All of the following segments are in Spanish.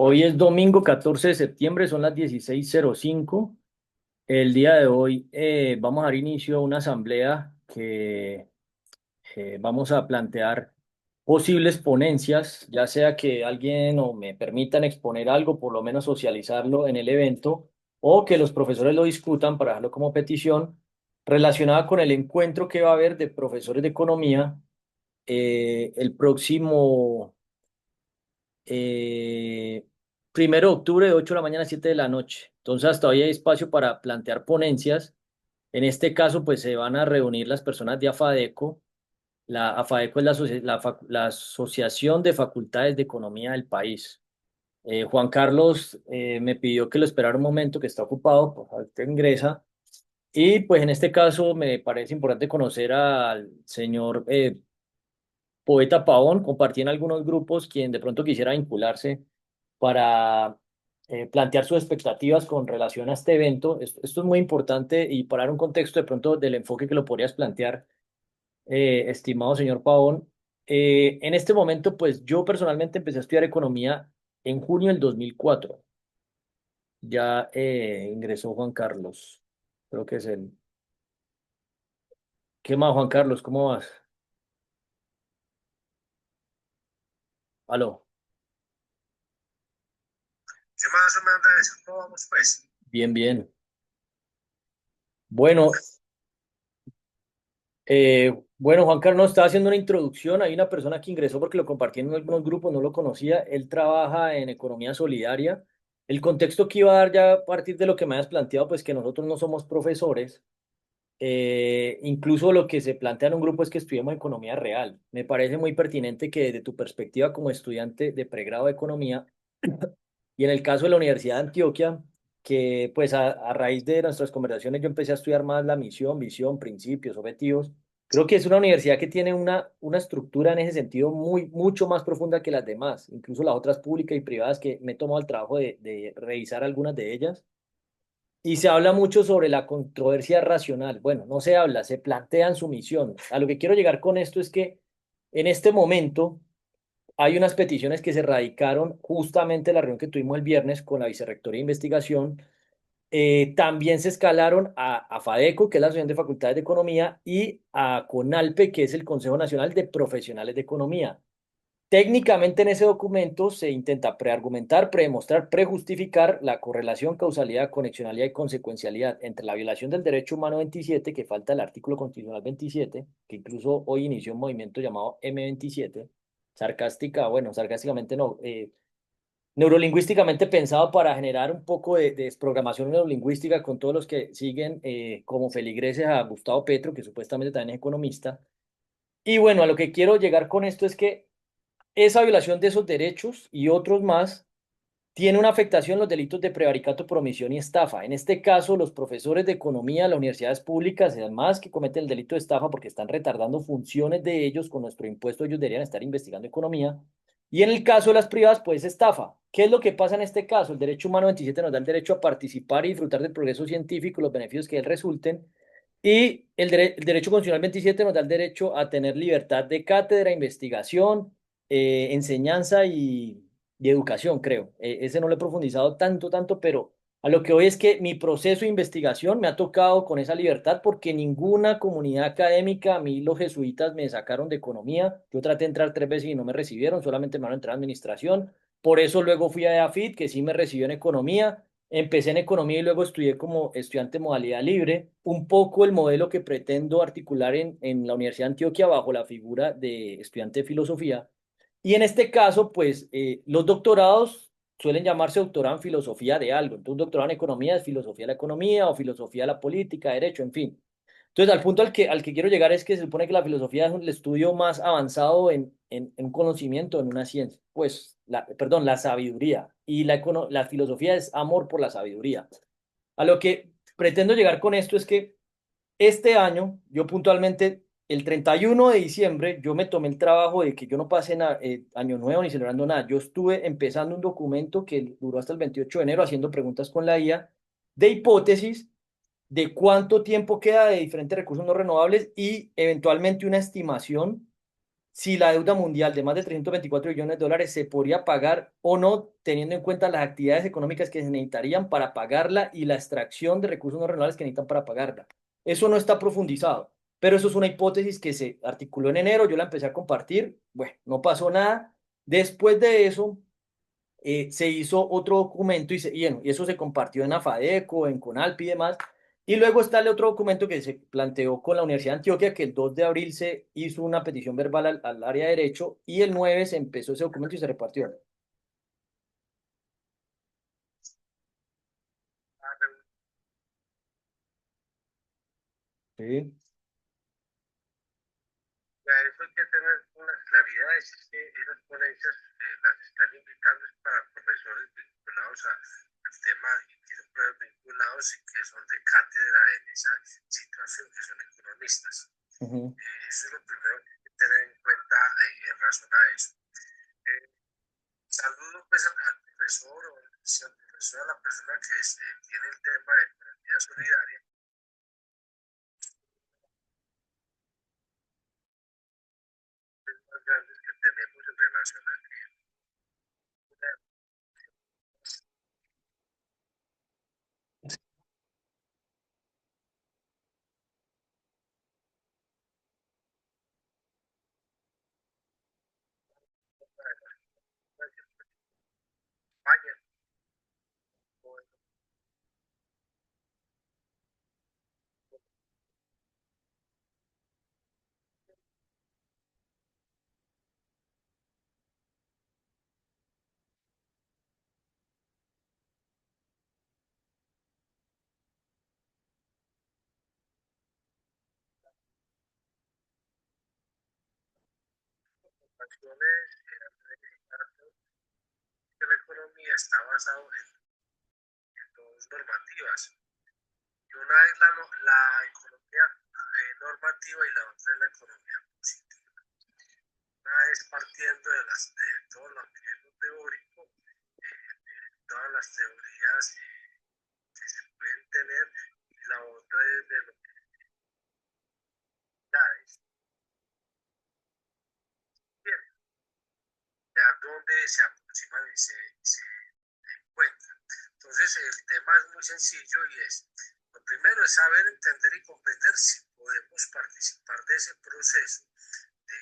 Hoy es domingo 14 de septiembre, son las 16:05. El día de hoy vamos a dar inicio a una asamblea que vamos a plantear posibles ponencias, ya sea que alguien o me permitan exponer algo, por lo menos socializarlo en el evento, o que los profesores lo discutan para dejarlo como petición relacionada con el encuentro que va a haber de profesores de economía el próximo eh, 1 de octubre de 8 de la mañana a 7 de la noche. Entonces, hasta hoy hay espacio para plantear ponencias. En este caso, pues se van a reunir las personas de AFADECO. La AFADECO es la Asociación de Facultades de Economía del país. Juan Carlos me pidió que lo esperara un momento, que está ocupado, por favor, te ingresa. Y pues en este caso me parece importante conocer al señor Poeta Pavón. Compartí en algunos grupos quien de pronto quisiera vincularse para plantear sus expectativas con relación a este evento. Esto es muy importante y para dar un contexto de pronto del enfoque que lo podrías plantear, estimado señor Pavón. En este momento, pues yo personalmente empecé a estudiar economía en junio del 2004. Ya ingresó Juan Carlos, creo que es él. ¿Qué más, Juan Carlos? ¿Cómo vas? Aló. ¿Qué más, hombre, Andrés? ¿Cómo vamos, pues? Bien, bien. Bueno, bueno, Juan Carlos, no, estaba haciendo una introducción. Hay una persona que ingresó porque lo compartí en algunos grupos, no lo conocía. Él trabaja en economía solidaria. El contexto que iba a dar ya a partir de lo que me has planteado, pues que nosotros no somos profesores. Incluso lo que se plantea en un grupo es que estudiemos economía real. Me parece muy pertinente que desde tu perspectiva como estudiante de pregrado de economía y en el caso de la Universidad de Antioquia, que pues a raíz de nuestras conversaciones yo empecé a estudiar más la misión, visión, principios, objetivos. Creo que es una universidad que tiene una estructura en ese sentido mucho más profunda que las demás, incluso las otras públicas y privadas que me he tomado el trabajo de revisar algunas de ellas. Y se habla mucho sobre la controversia racional. Bueno, no se habla, se plantea en su misión. A lo que quiero llegar con esto es que en este momento hay unas peticiones que se radicaron justamente en la reunión que tuvimos el viernes con la Vicerrectoría de Investigación. También se escalaron a FADECO, que es la Asociación de Facultades de Economía, y a CONALPE, que es el Consejo Nacional de Profesionales de Economía. Técnicamente en ese documento se intenta preargumentar, predemostrar, prejustificar la correlación, causalidad, conexionalidad y consecuencialidad entre la violación del derecho humano 27, que falta el artículo constitucional 27, que incluso hoy inició un movimiento llamado M27, sarcástica, bueno, sarcásticamente no, neurolingüísticamente pensado para generar un poco de desprogramación neurolingüística con todos los que siguen como feligreses a Gustavo Petro, que supuestamente también es economista. Y bueno, a lo que quiero llegar con esto es que esa violación de esos derechos y otros más tiene una afectación en los delitos de prevaricato, promisión y estafa. En este caso, los profesores de economía de las universidades públicas, además que cometen el delito de estafa porque están retardando funciones de ellos con nuestro impuesto, ellos deberían estar investigando economía. Y en el caso de las privadas, pues estafa. ¿Qué es lo que pasa en este caso? El derecho humano 27 nos da el derecho a participar y disfrutar del progreso científico y los beneficios que de él resulten. Y el derecho constitucional 27 nos da el derecho a tener libertad de cátedra, investigación, enseñanza y educación, creo. Ese no lo he profundizado tanto, pero a lo que voy es que mi proceso de investigación me ha tocado con esa libertad porque ninguna comunidad académica, a mí los jesuitas me sacaron de economía, yo traté de entrar 3 veces y no me recibieron, solamente me van a entrar a administración, por eso luego fui a EAFIT, que sí me recibió en economía, empecé en economía y luego estudié como estudiante en modalidad libre, un poco el modelo que pretendo articular en la Universidad de Antioquia bajo la figura de estudiante de filosofía. Y en este caso, pues los doctorados suelen llamarse doctorado en filosofía de algo. Entonces, un doctorado en economía es filosofía de la economía o filosofía de la política, derecho, en fin. Entonces, al punto al que quiero llegar es que se supone que la filosofía es el estudio más avanzado en un conocimiento, en una ciencia. Pues, perdón, la sabiduría. Y la filosofía es amor por la sabiduría. A lo que pretendo llegar con esto es que este año, yo puntualmente, el 31 de diciembre, yo me tomé el trabajo de que yo no pasé año nuevo ni celebrando nada. Yo estuve empezando un documento que duró hasta el 28 de enero haciendo preguntas con la IA de hipótesis de cuánto tiempo queda de diferentes recursos no renovables y eventualmente una estimación si la deuda mundial de más de 324 billones de dólares se podría pagar o no, teniendo en cuenta las actividades económicas que se necesitarían para pagarla y la extracción de recursos no renovables que necesitan para pagarla. Eso no está profundizado, pero eso es una hipótesis que se articuló en enero, yo la empecé a compartir, bueno, no pasó nada. Después de eso, se hizo otro documento y eso se compartió en AFADECO, en CONALPI y demás. Y luego está el otro documento que se planteó con la Universidad de Antioquia, que el 2 de abril se hizo una petición verbal al área de derecho y el 9 se empezó ese documento y se repartió. La reunión Sí. de eso hay que tener unas claridades, es que esas ponencias las están invitando es para profesores vinculados al tema y que son profesores vinculados y que son de cátedra en esa situación, que son economistas. Ujú. Eso es lo primero que hay que tener en cuenta en razón a eso. Eh, Saludo pues al profesor o si al profesor, a la persona que tiene el tema de economía solidaria, más grandes que tenemos en relación a que una de España o en ocasiones que la economía está basada en dos normativas. Y una es la economía normativa y la otra es la economía positiva. Una es partiendo de todo lo que es lo teórico, todas las teorías que se pueden tener, y la otra es de lo que ya es bien, ya donde se aproximan y se encuentran. Entonces, el tema es muy sencillo y es, lo primero es saber, entender y comprender si podemos participar de ese proceso de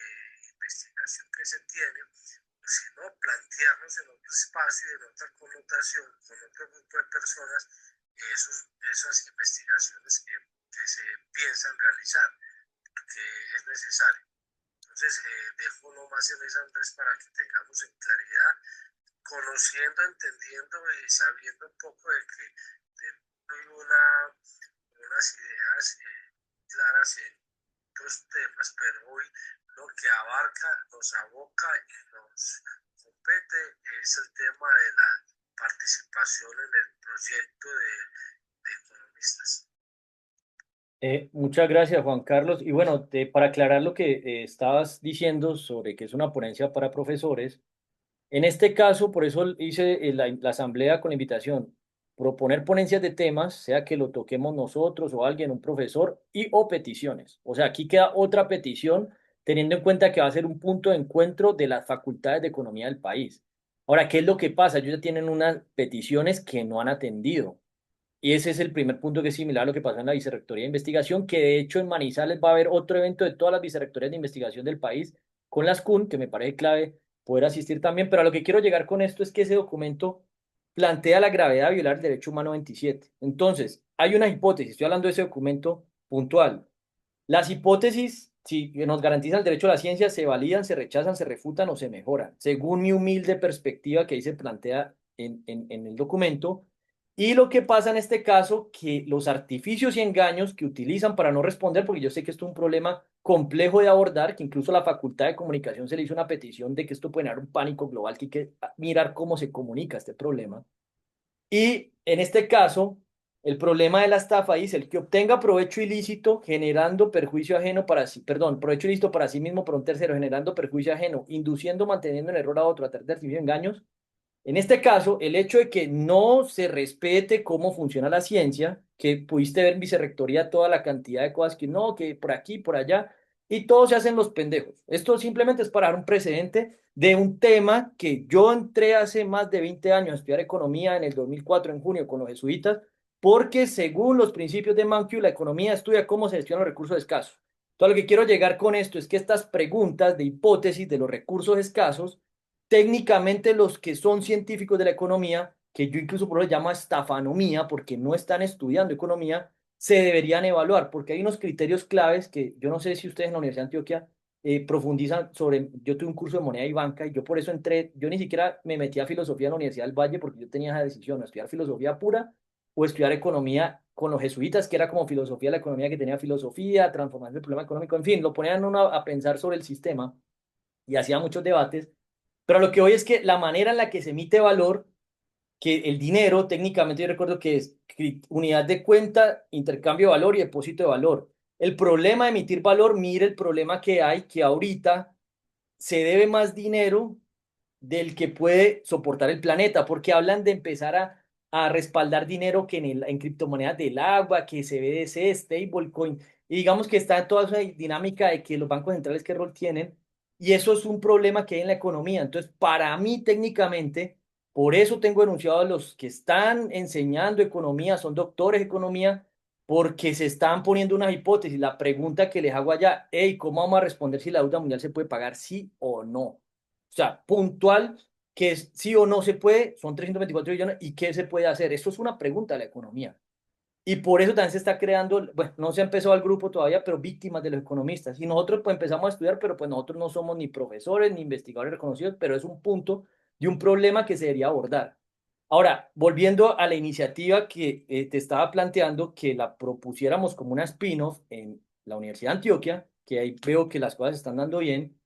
investigación que se tiene, o si no, plantearnos en otro espacio, en otra connotación, con otro grupo de personas, esas investigaciones que se piensan realizar, que es necesario. Entonces, dejo nomás en esas tres para que tengamos en claridad, conociendo, entendiendo y sabiendo un poco de que hay unas ideas claras en otros temas, pero hoy lo que abarca, nos aboca y nos compete es el tema de la participación en el proyecto de economistas. Muchas gracias, Juan Carlos. Y bueno, para aclarar lo que estabas diciendo sobre que es una ponencia para profesores, en este caso, por eso hice la asamblea con la invitación, proponer ponencias de temas, sea que lo toquemos nosotros o alguien, un profesor, y o peticiones. O sea, aquí queda otra petición, teniendo en cuenta que va a ser un punto de encuentro de las facultades de economía del país. Ahora, ¿qué es lo que pasa? Ellos ya tienen unas peticiones que no han atendido. Y ese es el primer punto que es similar a lo que pasa en la Vicerrectoría de Investigación, que de hecho en Manizales va a haber otro evento de todas las vicerrectorías de investigación del país con las CUN, que me parece clave poder asistir también, pero a lo que quiero llegar con esto es que ese documento plantea la gravedad de violar el derecho humano 27. Entonces, hay una hipótesis, estoy hablando de ese documento puntual. Las hipótesis, si nos garantizan el derecho a la ciencia, se validan, se rechazan, se refutan o se mejoran, según mi humilde perspectiva que ahí se plantea en el documento. Y lo que pasa en este caso, que los artificios y engaños que utilizan para no responder, porque yo sé que esto es un problema complejo de abordar, que incluso a la Facultad de Comunicación se le hizo una petición de que esto puede generar un pánico global, que hay que mirar cómo se comunica este problema. Y en este caso, el problema de la estafa dice el que obtenga provecho ilícito generando perjuicio ajeno para sí, perdón, provecho ilícito para sí mismo por un tercero, generando perjuicio ajeno, induciendo, manteniendo en error a otro, a través de artificios y engaños. En este caso, el hecho de que no se respete cómo funciona la ciencia, que pudiste ver en vicerrectoría toda la cantidad de cosas que no, que por aquí, por allá, y todos se hacen los pendejos. Esto simplemente es para dar un precedente de un tema que yo entré hace más de 20 años a estudiar economía en el 2004 en junio, con los jesuitas, porque según los principios de Mankiw, la economía estudia cómo se gestionan los recursos escasos. Entonces, lo que quiero llegar con esto es que estas preguntas de hipótesis de los recursos escasos, técnicamente los que son científicos de la economía, que yo incluso por lo llamo estafanomía, porque no están estudiando economía, se deberían evaluar, porque hay unos criterios claves que yo no sé si ustedes en la Universidad de Antioquia profundizan sobre. Yo tuve un curso de moneda y banca y yo por eso entré. Yo ni siquiera me metí a filosofía en la Universidad del Valle porque yo tenía esa decisión, estudiar filosofía pura o estudiar economía con los jesuitas, que era como filosofía de la economía, que tenía filosofía, transformación del problema económico, en fin, lo ponían uno a pensar sobre el sistema y hacía muchos debates, pero lo que hoy es que la manera en la que se emite valor, que el dinero, técnicamente yo recuerdo que es unidad de cuenta, intercambio de valor y depósito de valor. El problema de emitir valor, mire el problema que hay, que ahorita se debe más dinero del que puede soportar el planeta, porque hablan de empezar a respaldar dinero que en criptomonedas del agua, que CBDC, stablecoin, y digamos que está toda esa dinámica de que los bancos centrales qué rol tienen, y eso es un problema que hay en la economía. Entonces, para mí técnicamente, por eso tengo denunciado a los que están enseñando economía, son doctores de economía, porque se están poniendo unas hipótesis. La pregunta que les hago allá, hey, ¿cómo vamos a responder si la deuda mundial se puede pagar, sí o no? O sea, puntual, que es sí o no se puede, son 324 billones, ¿y qué se puede hacer? Eso es una pregunta de la economía. Y por eso también se está creando, bueno, no se ha empezado el grupo todavía, pero víctimas de los economistas. Y nosotros pues empezamos a estudiar, pero pues nosotros no somos ni profesores ni investigadores reconocidos, pero es un punto de un problema que se debería abordar. Ahora, volviendo a la iniciativa que te estaba planteando, que la propusiéramos como una spin-off en la Universidad de Antioquia, que ahí veo que las cosas se están dando bien.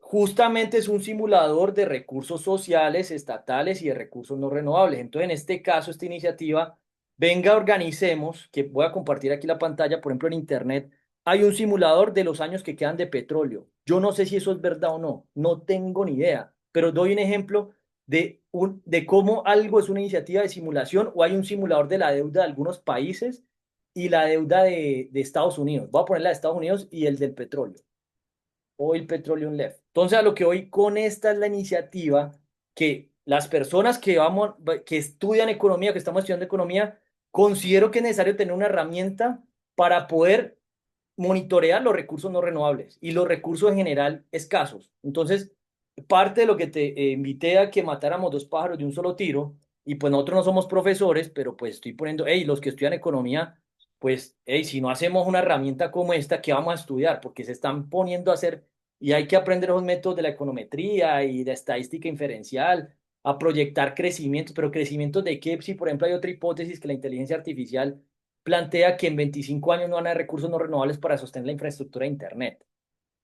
Justamente es un simulador de recursos sociales, estatales y de recursos no renovables. Entonces, en este caso, esta iniciativa, venga, organicemos, que voy a compartir aquí la pantalla, por ejemplo, en Internet, hay un simulador de los años que quedan de petróleo. Yo no sé si eso es verdad o no, no tengo ni idea, pero doy un ejemplo de cómo algo es una iniciativa de simulación o hay un simulador de la deuda de algunos países y la deuda de Estados Unidos. Voy a poner la de Estados Unidos y el del petróleo. Oil Petroleum Left. Entonces, a lo que hoy con esta es la iniciativa que las personas que estudian economía, que estamos estudiando economía, considero que es necesario tener una herramienta para poder monitorear los recursos no renovables y los recursos en general escasos. Entonces, parte de lo que te invité a que matáramos dos pájaros de un solo tiro, y pues nosotros no somos profesores, pero pues estoy poniendo, hey, los que estudian economía, pues, hey, si no hacemos una herramienta como esta, ¿qué vamos a estudiar? Porque se están poniendo a hacer, y hay que aprender los métodos de la econometría y de estadística inferencial, a proyectar crecimientos, pero crecimientos de qué, si por ejemplo hay otra hipótesis que la inteligencia artificial plantea que en 25 años no van a haber recursos no renovables para sostener la infraestructura de Internet.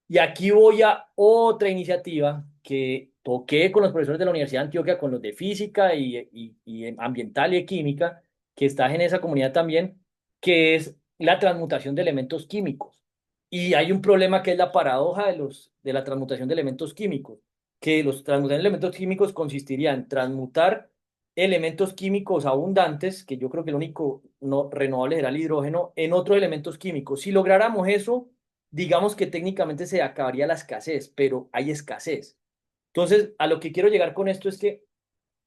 Y aquí voy a otra iniciativa que toqué con los profesores de la Universidad de Antioquia, con los de física y ambiental y química, que estás en esa comunidad también, que es la transmutación de elementos químicos. Y hay un problema que es la paradoja de la transmutación de elementos químicos, que los transmutación de elementos químicos consistiría en transmutar elementos químicos abundantes, que yo creo que el único no renovable era el hidrógeno, en otros elementos químicos. Si lográramos eso, digamos que técnicamente se acabaría la escasez, pero hay escasez. Entonces, a lo que quiero llegar con esto es que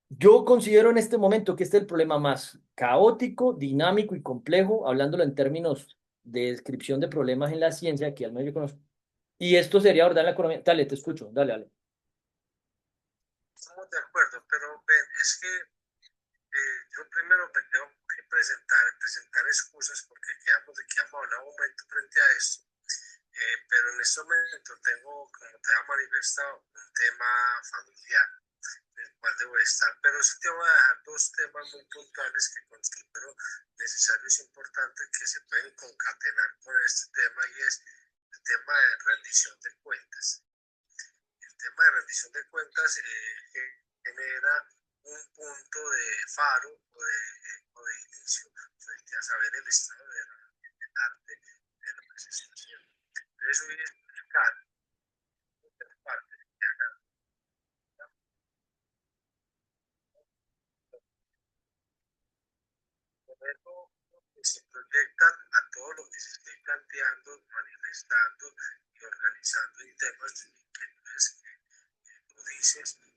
yo considero en este momento que este es el problema más caótico, dinámico y complejo, hablándolo en términos de descripción de problemas en la ciencia, que al menos yo conozco. Y esto sería abordar la economía. Dale, te escucho, dale, dale. Estamos de acuerdo, pero ven, es que yo primero me tengo que presentar excusas porque quedamos de que vamos a hablar un momento frente a esto. Pero en este momento tengo, como te ha manifestado, un tema familiar en el cual debo estar. Pero sí te voy a dejar dos temas muy puntuales que considero necesarios e importantes que se pueden concatenar con este tema y es el tema de rendición de cuentas. El tema de rendición de cuentas genera un punto de faro o de inicio frente a saber el estado del arte de lo que se está haciendo. Entonces, voy a explicar muchas partes que hagan ponerlo que se proyectan a todo lo que se esté planteando, manifestando y organizando en temas que entonces, tú dices que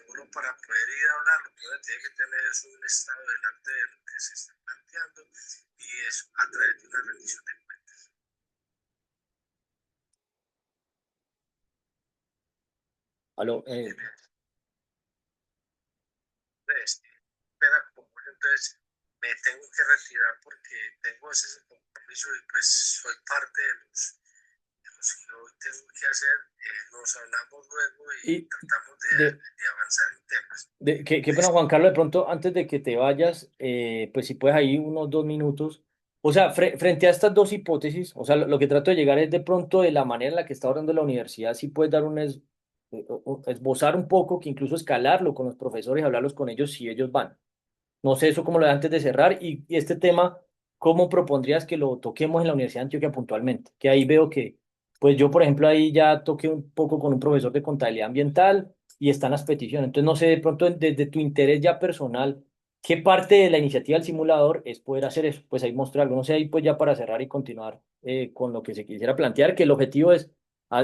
uno para poder ir a hablar, lo que uno tiene que tener es un estado del arte de lo que se está planteando y es a través de una rendición de cuentas. Aló, Entonces, pena como entonces me tengo que retirar porque tengo ese compromiso y pues soy parte de los que hoy tengo que hacer. Nos hablamos luego y y tratamos de, de avanzar en temas. qué pena, Juan Carlos, de pronto, antes de que te vayas, pues si puedes ahí unos 2 minutos. O sea, frente a estas dos hipótesis, o sea, lo que trato de llegar es de pronto de la manera en la que está orando la universidad, si puedes dar esbozar un poco, que incluso escalarlo con los profesores, hablarlos con ellos si ellos van. No sé eso cómo lo de antes de cerrar y este tema, ¿cómo propondrías que lo toquemos en la Universidad de Antioquia puntualmente? Que ahí veo que, pues yo, por ejemplo, ahí ya toqué un poco con un profesor de contabilidad ambiental y están las peticiones. Entonces, no sé, de pronto, desde tu interés ya personal, ¿qué parte de la iniciativa del simulador es poder hacer eso? Pues ahí mostrarlo. No sé, ahí pues ya para cerrar y continuar con lo que se quisiera plantear, que el objetivo es,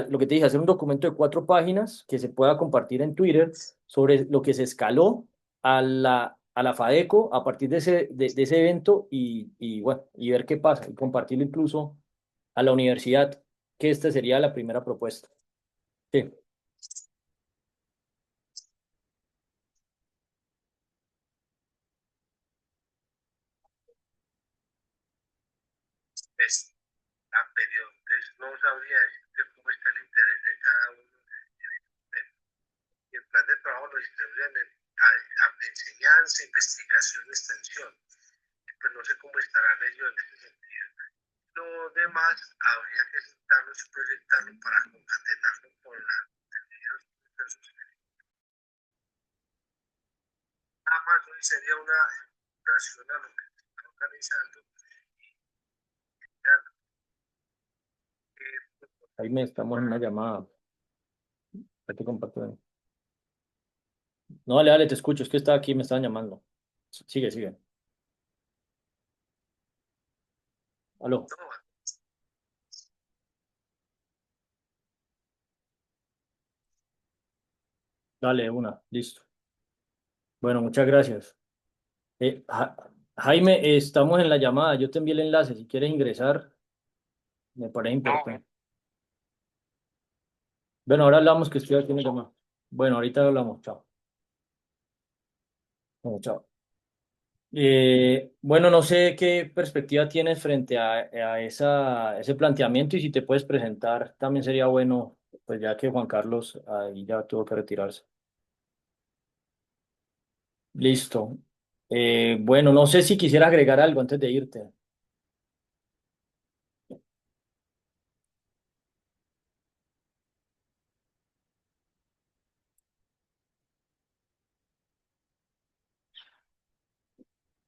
lo que te dije, hacer un documento de 4 páginas que se pueda compartir en Twitter sobre lo que se escaló a la FADECO a partir de ese evento y bueno, y ver qué pasa y compartirlo incluso a la universidad, que esta sería la primera propuesta. Sí, Es a periodo. Entonces, no sabría decirte cómo está el interés de cada uno. Y el plan de trabajo lo distribuyen en enseñanza, investigación y extensión. Pues no sé cómo estarán ellos en ese sentido. Lo demás habría que sentarlo y proyectarlo para concatenarlo con las nada más hoy sería una relación a lo que se está organizando. Ya, ahí me estamos en una llamada. Ahí te comparto. No, dale, dale, te escucho, es que estaba aquí, me estaban llamando. Sigue, sigue. Aló, no, dale, una, listo. Bueno, muchas gracias. Jaime, estamos en la llamada, yo te envié el enlace, si quieres ingresar, me parece importante. Bueno, ahora hablamos que estoy aquí en la llamada. Bueno, ahorita hablamos, chao. Bueno, chao. Bueno, no sé qué perspectiva tienes frente a ese planteamiento y si te puedes presentar, también sería bueno, pues ya que Juan Carlos ahí ya tuvo que retirarse. Listo. Bueno, no sé si quisiera agregar algo antes de irte.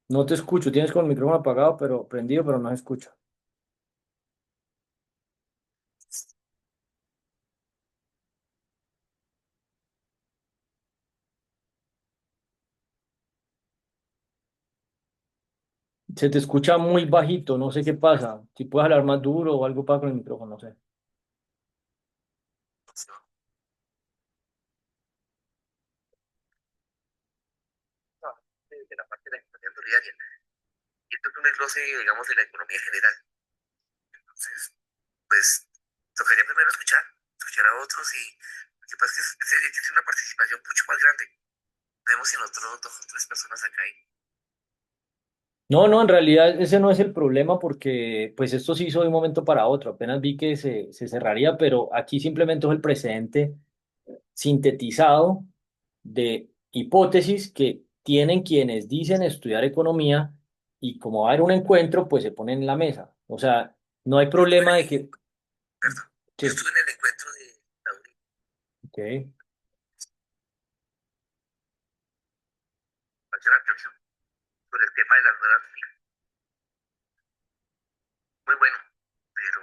No te escucho, tienes con el micrófono apagado, pero prendido, pero no se escucha. Se te escucha muy bajito, no sé qué pasa. Si puedes hablar más duro o algo para con el micrófono, no sé. no, de la parte de la economía solidaria. Y esto es un desglose, digamos, de la economía general. Entonces, pues, tocaría primero escuchar a otros y lo que pasa es que sería que es una participación mucho más grande. Vemos si nosotros dos o tres personas acá hay. No, no, en realidad ese no es el problema porque pues esto se hizo de un momento para otro. Apenas vi que se cerraría, pero aquí simplemente es el precedente sintetizado de hipótesis que tienen quienes dicen estudiar economía y como va a haber un encuentro, pues se ponen en la mesa. O sea, no hay Yo estuve problema en de el, que... perdón, yo Sí, estuve en el encuentro de Tauri, ok. hacer una reflexión sobre el tema de las nuevas TIC. Muy bueno, pero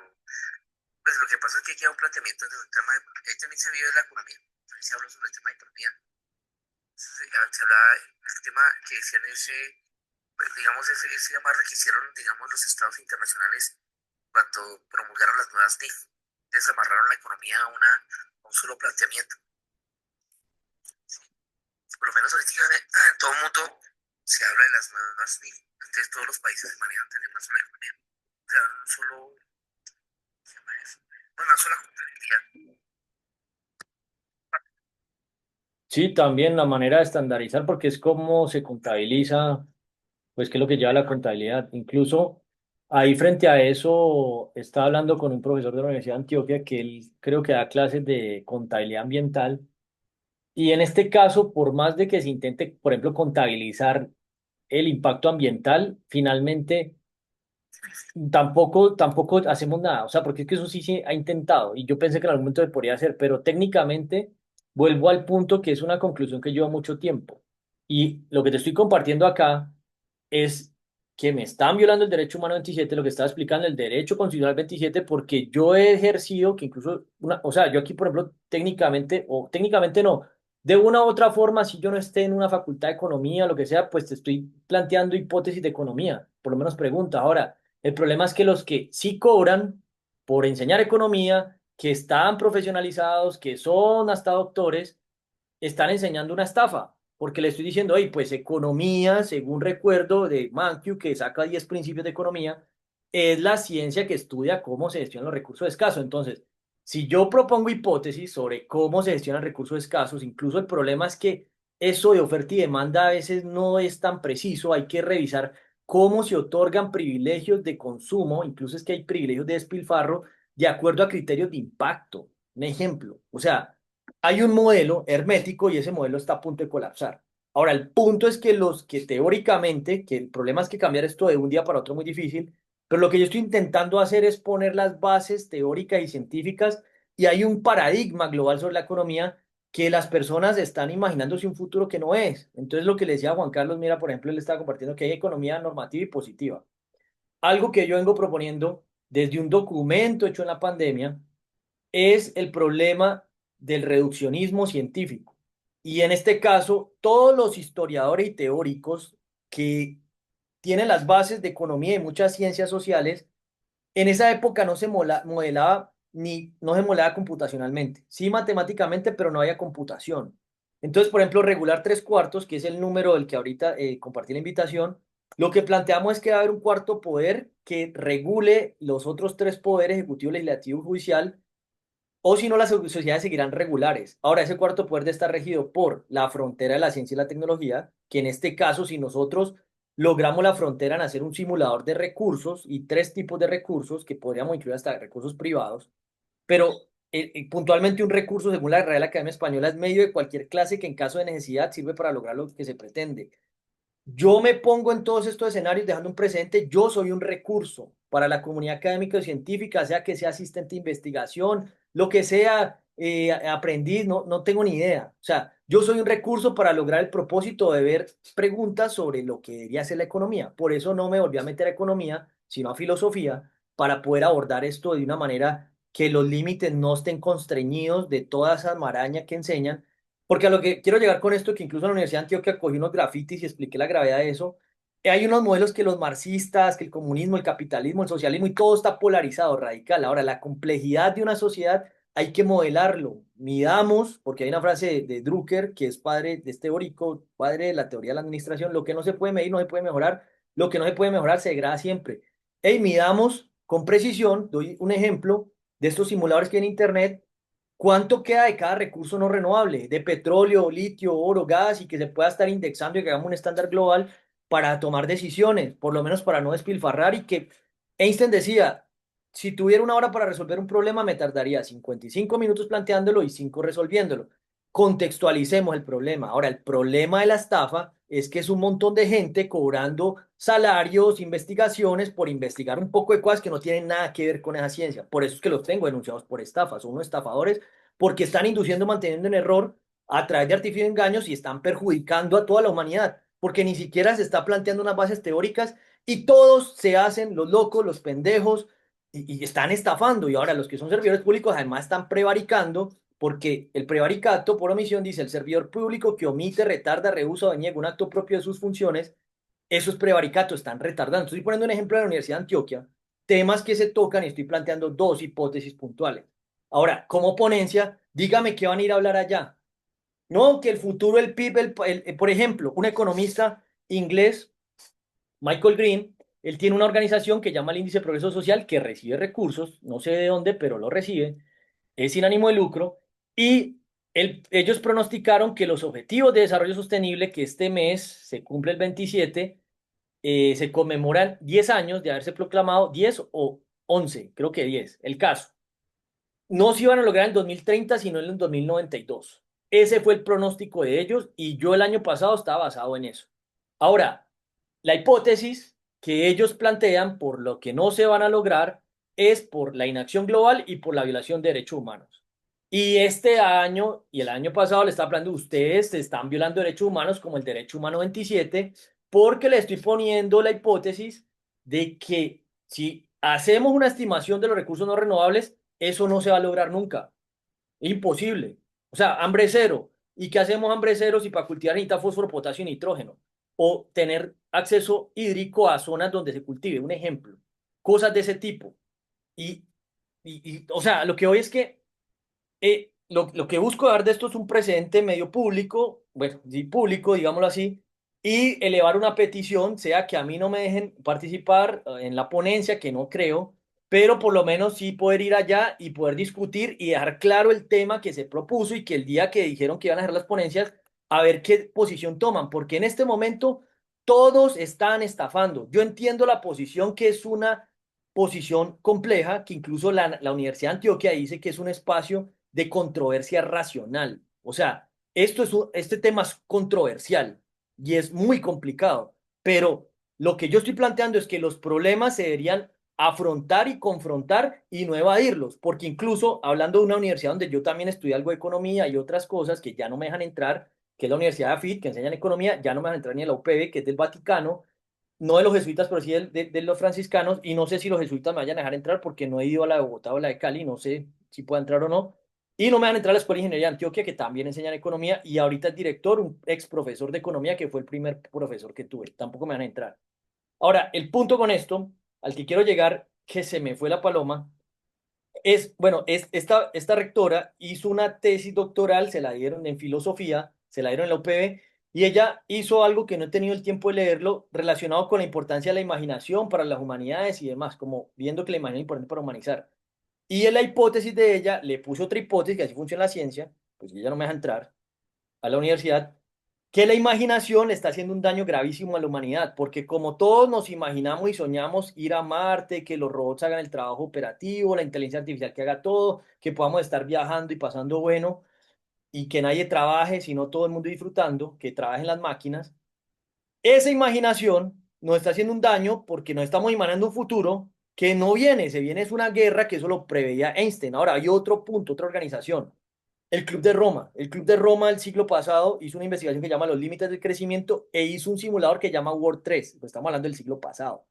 pues lo que pasa es que aquí hay un planteamiento del tema de, ahí también se vive la economía, también se habla sobre el tema de economía. Se hablaba el tema que decían ese, pues, digamos, ese amarre que hicieron, digamos, los estados internacionales cuando promulgaron las nuevas TIC. desamarraron la economía a un solo planteamiento. Por lo menos ahorita en todo el mundo se habla de las nuevas antes todos los países manejan tener una sola economía, o sea, un solo, ¿qué se llama eso? Una sola contabilidad. Sí, también la manera de estandarizar, porque es como se contabiliza, pues qué es lo que lleva la contabilidad. Incluso ahí frente a eso, estaba hablando con un profesor de la Universidad de Antioquia que él creo que da clases de contabilidad ambiental. Y en este caso, por más de que se intente, por ejemplo, contabilizar el impacto ambiental, finalmente tampoco hacemos nada. O sea, porque es que eso sí se ha intentado y yo pensé que en algún momento se podría hacer, pero técnicamente vuelvo al punto que es una conclusión que lleva mucho tiempo. Y lo que te estoy compartiendo acá es que me están violando el derecho humano 27, lo que estaba explicando el derecho constitucional 27, porque yo he ejercido que incluso, o sea, yo aquí, por ejemplo, técnicamente, o técnicamente no, de una u otra forma, si yo no esté en una facultad de economía o lo que sea, pues te estoy planteando hipótesis de economía, por lo menos pregunta. Ahora, el problema es que los que sí cobran por enseñar economía, que están profesionalizados, que son hasta doctores, están enseñando una estafa, porque le estoy diciendo, oye, pues economía, según recuerdo de Mankiw, que saca 10 principios de economía, es la ciencia que estudia cómo se gestionan los recursos escasos. Entonces, si yo propongo hipótesis sobre cómo se gestionan recursos escasos, incluso el problema es que eso de oferta y demanda a veces no es tan preciso, hay que revisar cómo se otorgan privilegios de consumo, incluso es que hay privilegios de despilfarro, de acuerdo a criterios de impacto. Un ejemplo, o sea, hay un modelo hermético y ese modelo está a punto de colapsar. Ahora, el punto es que los que teóricamente, que el problema es que cambiar esto de un día para otro es muy difícil, pero lo que yo estoy intentando hacer es poner las bases teóricas y científicas y hay un paradigma global sobre la economía que las personas están imaginándose un futuro que no es. Entonces, lo que le decía a Juan Carlos, mira, por ejemplo, él estaba compartiendo que hay economía normativa y positiva. Algo que yo vengo proponiendo desde un documento hecho en la pandemia es el problema del reduccionismo científico. Y en este caso, todos los historiadores y teóricos que tienen las bases de economía y muchas ciencias sociales, en esa época no se modelaba ni no se modelaba computacionalmente. Sí, matemáticamente, pero no había computación. Entonces, por ejemplo, regular tres cuartos, que es el número del que ahorita compartí la invitación, lo que planteamos es que va a haber un cuarto poder que regule los otros tres poderes, ejecutivo, legislativo y judicial, o si no, las sociedades seguirán regulares. Ahora, ese cuarto poder de estar regido por la frontera de la ciencia y la tecnología, que en este caso, si nosotros logramos la frontera en hacer un simulador de recursos y tres tipos de recursos, que podríamos incluir hasta recursos privados, pero puntualmente un recurso, según la Real Academia Española, es medio de cualquier clase que en caso de necesidad sirve para lograr lo que se pretende. Yo me pongo en todos estos escenarios dejando un precedente. Yo soy un recurso para la comunidad académica o científica, sea que sea asistente de investigación, lo que sea, aprendiz, no tengo ni idea. O sea, yo soy un recurso para lograr el propósito de ver preguntas sobre lo que debería ser la economía. Por eso no me volví a meter a economía, sino a filosofía, para poder abordar esto de una manera que los límites no estén constreñidos de toda esa maraña que enseñan, porque a lo que quiero llegar con esto, que incluso en la Universidad de Antioquia cogí unos grafitis y expliqué la gravedad de eso. Hay unos modelos que los marxistas, que el comunismo, el capitalismo, el socialismo y todo está polarizado, radical. Ahora, la complejidad de una sociedad hay que modelarlo. Midamos, porque hay una frase de Drucker, que es padre de este teórico, padre de la teoría de la administración: lo que no se puede medir no se puede mejorar, lo que no se puede mejorar se degrada siempre. Hey, midamos con precisión, doy un ejemplo de estos simuladores que hay en Internet. ¿Cuánto queda de cada recurso no renovable? De petróleo, litio, oro, gas, y que se pueda estar indexando y que hagamos un estándar global para tomar decisiones, por lo menos para no despilfarrar. Y que Einstein decía, si tuviera una hora para resolver un problema, me tardaría 55 minutos planteándolo y 5 resolviéndolo. Contextualicemos el problema. Ahora, el problema de la estafa es que es un montón de gente cobrando salarios, investigaciones por investigar un poco de cosas que no tienen nada que ver con esa ciencia. Por eso es que los tengo denunciados por estafa. Son unos estafadores porque están induciendo, manteniendo en error a través de artificios y engaños y están perjudicando a toda la humanidad, porque ni siquiera se está planteando unas bases teóricas y todos se hacen los locos, los pendejos y están estafando. Y ahora los que son servidores públicos además están prevaricando, porque el prevaricato por omisión dice: el servidor público que omite, retarda, rehúsa o deniega un acto propio de sus funciones, esos prevaricatos están retardando. Estoy poniendo un ejemplo de la Universidad de Antioquia, temas que se tocan y estoy planteando dos hipótesis puntuales. Ahora, como ponencia, dígame qué van a ir a hablar allá. No, que el futuro del PIB, por ejemplo, un economista inglés, Michael Green, él tiene una organización que llama el Índice de Progreso Social, que recibe recursos, no sé de dónde, pero lo recibe, es sin ánimo de lucro, y ellos pronosticaron que los objetivos de desarrollo sostenible, que este mes se cumple el 27, se conmemoran 10 años de haberse proclamado, 10 o 11, creo que 10, el caso. No se iban a lograr en el 2030, sino en el 2092. Ese fue el pronóstico de ellos y yo el año pasado estaba basado en eso. Ahora, la hipótesis que ellos plantean por lo que no se van a lograr es por la inacción global y por la violación de derechos humanos. Y este año y el año pasado le estaba hablando, ustedes se están violando derechos humanos como el derecho humano 27, porque le estoy poniendo la hipótesis de que si hacemos una estimación de los recursos no renovables, eso no se va a lograr nunca. Es imposible. O sea, hambre cero. ¿Y qué hacemos hambre cero si para cultivar necesita fósforo, potasio y nitrógeno? O tener acceso hídrico a zonas donde se cultive, un ejemplo. Cosas de ese tipo. Y, o sea, lo que hoy es que lo que busco dar de esto es un precedente medio público, bueno, sí, público, digámoslo así, y elevar una petición, sea que a mí no me dejen participar en la ponencia, que no creo, pero por lo menos sí poder ir allá y poder discutir y dejar claro el tema que se propuso y que el día que dijeron que iban a hacer las ponencias, a ver qué posición toman, porque en este momento todos están estafando. Yo entiendo la posición que es una posición compleja, que incluso la Universidad de Antioquia dice que es un espacio de controversia racional. O sea, este tema es controversial y es muy complicado, pero lo que yo estoy planteando es que los problemas se deberían afrontar y confrontar y no evadirlos, porque incluso hablando de una universidad donde yo también estudié algo de economía y otras cosas que ya no me dejan entrar, que es la Universidad de AFIT, que enseñan economía, ya no me dejan entrar ni en la UPB, que es del Vaticano, no de los jesuitas, pero sí de los franciscanos, y no sé si los jesuitas me vayan a dejar entrar porque no he ido a la de Bogotá o la de Cali, no sé si puedo entrar o no, y no me van a entrar a la Escuela de Ingeniería de Antioquia, que también enseñan economía, y ahorita es director, un ex profesor de economía, que fue el primer profesor que tuve, tampoco me van a entrar. Ahora, el punto con esto, al que quiero llegar, que se me fue la paloma, es, bueno, esta rectora hizo una tesis doctoral, se la dieron en filosofía, se la dieron en la UPB, y ella hizo algo que no he tenido el tiempo de leerlo, relacionado con la importancia de la imaginación para las humanidades y demás, como viendo que la imaginación es importante para humanizar. Y en la hipótesis de ella, le puso otra hipótesis, que así funciona la ciencia, pues ella no me deja entrar a la universidad, que la imaginación le está haciendo un daño gravísimo a la humanidad, porque como todos nos imaginamos y soñamos ir a Marte, que los robots hagan el trabajo operativo, la inteligencia artificial que haga todo, que podamos estar viajando y pasando bueno, y que nadie trabaje, sino todo el mundo disfrutando, que trabajen las máquinas, esa imaginación nos está haciendo un daño porque nos estamos imaginando un futuro que no viene, se viene es una guerra que eso lo preveía Einstein. Ahora hay otro punto, otra organización, el Club de Roma. El Club de Roma el siglo pasado hizo una investigación que llama Los Límites del Crecimiento e hizo un simulador que llama World 3. Pues estamos hablando del siglo pasado.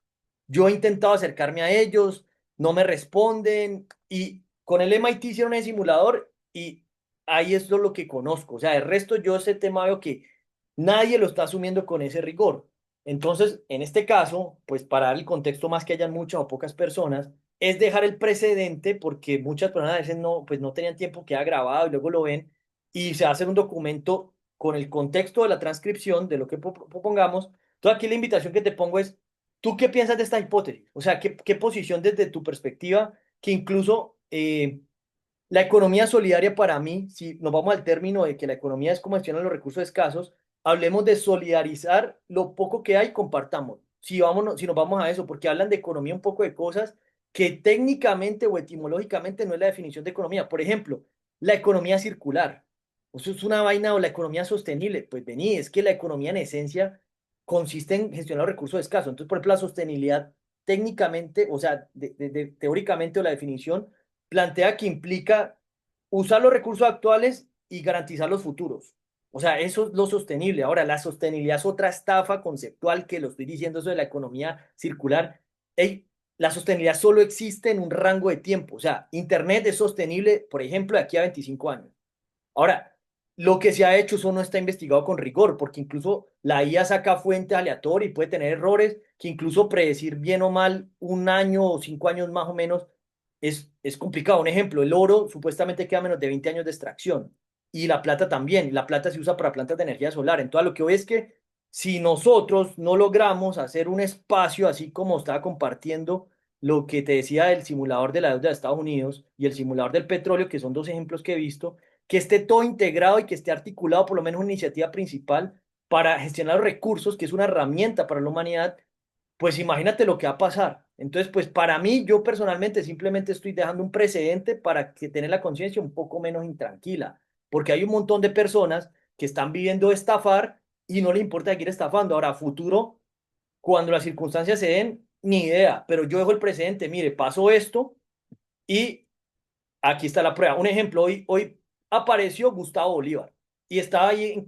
Yo he intentado acercarme a ellos, no me responden y con el MIT hicieron el simulador y ahí es lo que conozco. O sea, el resto yo ese tema veo que nadie lo está asumiendo con ese rigor. Entonces, en este caso, pues para dar el contexto más que hayan muchas o pocas personas, es dejar el precedente porque muchas personas a veces no, pues no tenían tiempo, queda grabado y luego lo ven y se hace un documento con el contexto de la transcripción de lo que propongamos. Entonces aquí la invitación que te pongo es, ¿tú qué piensas de esta hipótesis? O sea, ¿qué posición desde tu perspectiva que incluso la economía solidaria para mí, si nos vamos al término de que la economía es como gestionar los recursos escasos, hablemos de solidarizar lo poco que hay, compartamos. Si nos vamos a eso, porque hablan de economía un poco de cosas que técnicamente o etimológicamente no es la definición de economía. Por ejemplo, la economía circular. Eso es una vaina o la economía sostenible. Pues vení, es que la economía en esencia consiste en gestionar los recursos escasos. Entonces, por ejemplo, la sostenibilidad técnicamente, o sea, teóricamente o la definición plantea que implica usar los recursos actuales y garantizar los futuros. O sea, eso es lo sostenible. Ahora, la sostenibilidad es otra estafa conceptual que lo estoy diciendo eso de la economía circular. Ey, la sostenibilidad solo existe en un rango de tiempo. O sea, Internet es sostenible, por ejemplo, de aquí a 25 años. Ahora, lo que se ha hecho, eso no está investigado con rigor, porque incluso la IA saca fuente aleatoria y puede tener errores que incluso predecir bien o mal un año o 5 años más o menos es complicado. Un ejemplo, el oro supuestamente queda a menos de 20 años de extracción y la plata también. La plata se usa para plantas de energía solar. Entonces, lo que voy es que si nosotros no logramos hacer un espacio, así como estaba compartiendo lo que te decía del simulador de la deuda de Estados Unidos y el simulador del petróleo, que son dos ejemplos que he visto, que esté todo integrado y que esté articulado por lo menos una iniciativa principal para gestionar los recursos, que es una herramienta para la humanidad, pues imagínate lo que va a pasar. Entonces, pues para mí, yo personalmente simplemente estoy dejando un precedente para que tener la conciencia un poco menos intranquila, porque hay un montón de personas que están viviendo estafar y no le importa seguir estafando. Ahora, a futuro, cuando las circunstancias se den, ni idea, pero yo dejo el precedente, mire, pasó esto y aquí está la prueba. Un ejemplo, hoy apareció Gustavo Bolívar y estaba ahí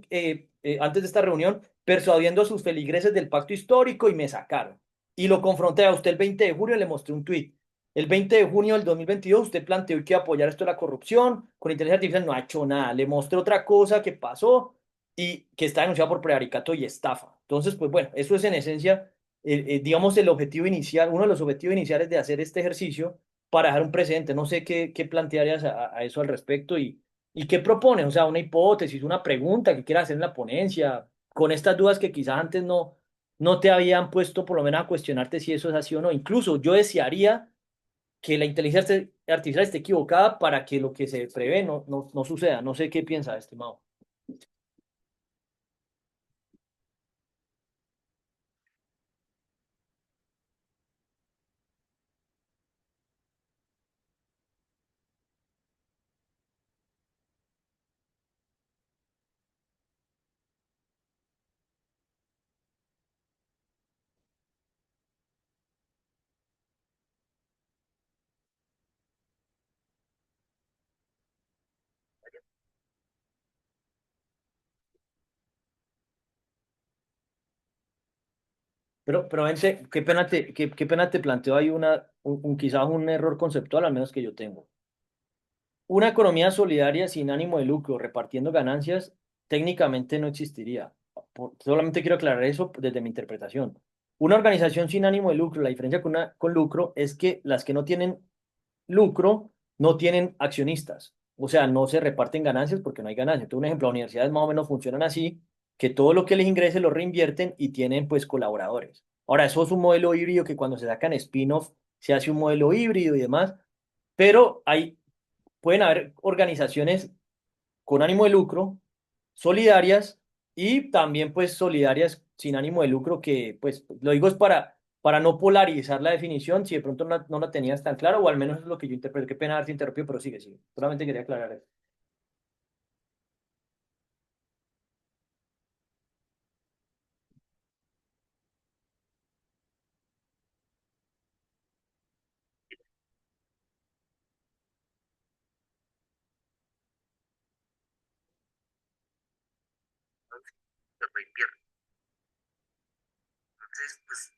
antes de esta reunión persuadiendo a sus feligreses del pacto histórico y me sacaron. Y lo confronté a usted el 20 de junio, le mostré un tuit. El 20 de junio del 2022 usted planteó que iba a apoyar esto de la corrupción con inteligencia artificial. No ha hecho nada. Le mostré otra cosa que pasó y que está denunciada por prevaricato y estafa. Entonces, pues bueno, eso es en esencia, digamos, el objetivo inicial, uno de los objetivos iniciales de hacer este ejercicio para dejar un precedente. No sé qué plantearías a eso al respecto y qué propones, o sea, una hipótesis, una pregunta que quieras hacer en la ponencia, con estas dudas que quizás antes no te habían puesto por lo menos a cuestionarte si eso es así o no. Incluso yo desearía que la inteligencia artificial esté equivocada para que lo que se prevé no suceda. No sé qué piensa, estimado. Pero vente, qué pena te planteo ahí quizás un error conceptual, al menos que yo tengo. Una economía solidaria sin ánimo de lucro, repartiendo ganancias, técnicamente no existiría. Solamente quiero aclarar eso desde mi interpretación. Una organización sin ánimo de lucro, la diferencia con una con lucro es que las que no tienen lucro no tienen accionistas. O sea, no se reparten ganancias porque no hay ganancias. Entonces, un ejemplo, las universidades más o menos funcionan así, que todo lo que les ingrese lo reinvierten y tienen pues colaboradores. Ahora, eso es un modelo híbrido que cuando se sacan spin-off se hace un modelo híbrido y demás, pero pueden haber organizaciones con ánimo de lucro, solidarias y también pues solidarias sin ánimo de lucro que pues lo digo es para no polarizar la definición si de pronto no la tenías tan clara o al menos es lo que yo interpreto. Qué pena haberte interrumpido, pero sigue. Solamente quería aclarar eso. Se reinvierte. Entonces, pues,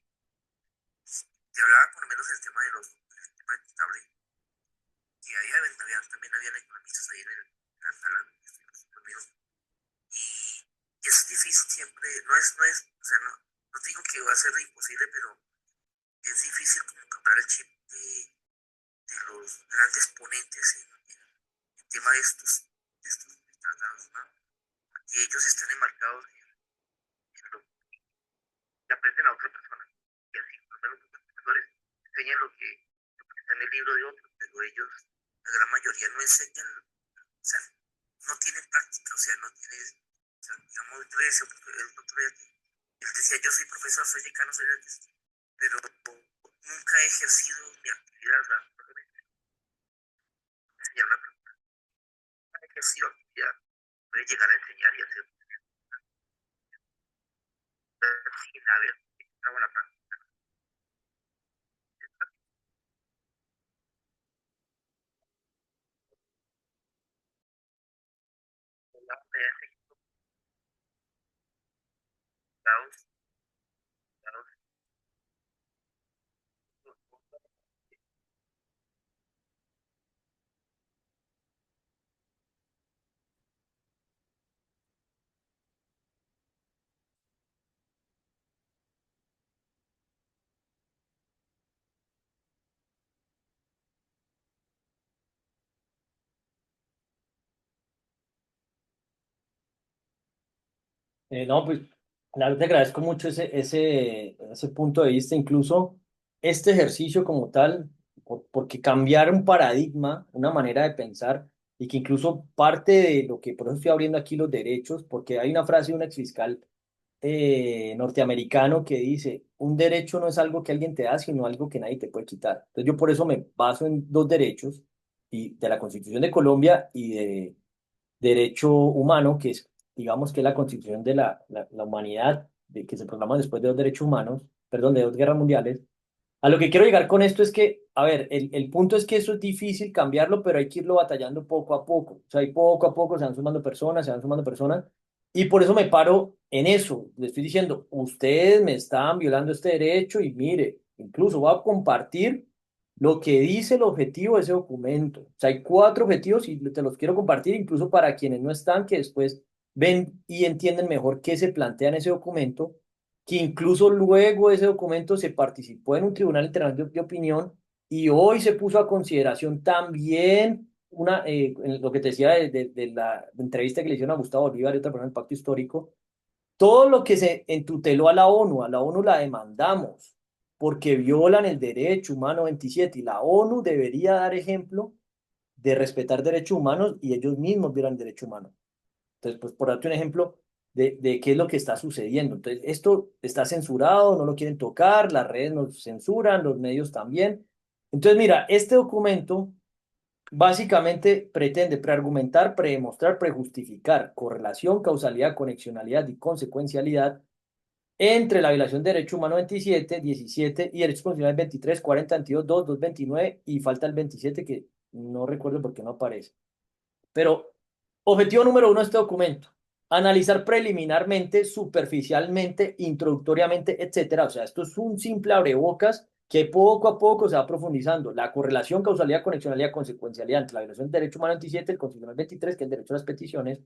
te hablaba por lo menos el tema de el tema del estable, que ahí también habían economistas ahí en la sala, los míos, y es difícil siempre, o sea, no digo que va a ser imposible, pero es difícil como cambiar el chip de los grandes ponentes en tema de estos tratados, ¿no? Y ellos están enmarcados en lo que aprenden a otra persona. Y así, por lo menos los profesores enseñan lo que está en el libro de otros, pero ellos, la gran mayoría, no enseñan, o sea, no tienen práctica, o sea, no tienes, o sea, digamos, yo le decía el otro día que él decía, yo soy profesor, soy decano, soy artista, pero nunca he ejercido mi actividad, ¿verdad? Enseñar una persona, ha ejercido actividad, puede llegar a enseñar y hacer sin haber entrado a la práctica. La de lados, lados, No, pues claro, te agradezco mucho ese punto de vista, incluso este ejercicio como tal, porque cambiar un paradigma, una manera de pensar, y que incluso parte de lo que, por eso estoy abriendo aquí los derechos, porque hay una frase de un exfiscal norteamericano que dice, un derecho no es algo que alguien te da, sino algo que nadie te puede quitar. Entonces yo por eso me baso en dos derechos, y de la Constitución de Colombia y de derecho humano, que es, digamos, que es la constitución de la humanidad, de, que se proclama después de dos derechos humanos, perdón, de dos guerras mundiales. A lo que quiero llegar con esto es que, a ver, el punto es que eso es difícil cambiarlo, pero hay que irlo batallando poco a poco. O sea, y poco a poco se van sumando personas, se van sumando personas, y por eso me paro en eso. Le estoy diciendo, ustedes me están violando este derecho y mire, incluso voy a compartir lo que dice el objetivo de ese documento. O sea, hay cuatro objetivos y te los quiero compartir incluso para quienes no están, que después ven y entienden mejor qué se plantea en ese documento, que incluso luego de ese documento se participó en un tribunal internacional de opinión y hoy se puso a consideración también en lo que te decía de la entrevista que le hicieron a Gustavo Bolívar y otra persona del Pacto Histórico, todo lo que se entuteló a la ONU la demandamos porque violan el derecho humano 27 y la ONU debería dar ejemplo de respetar derechos humanos y ellos mismos violan derechos humanos. Entonces, pues por darte un ejemplo de qué es lo que está sucediendo. Entonces, esto está censurado, no lo quieren tocar, las redes nos censuran, los medios también. Entonces, mira, este documento básicamente pretende preargumentar, predemostrar, prejustificar correlación, causalidad, conexionalidad y consecuencialidad entre la violación de derecho humano 27, 17 y derechos constitucionales 23, 40, 22, 2, 229 y falta el 27 que no recuerdo por qué no aparece. Pero objetivo número uno de este documento, analizar preliminarmente, superficialmente, introductoriamente, etcétera. O sea, esto es un simple abrebocas que poco a poco se va profundizando. La correlación, causalidad, conexionalidad, consecuencialidad entre la violación del derecho humano 27, el constitucional 23, que es el derecho a las peticiones,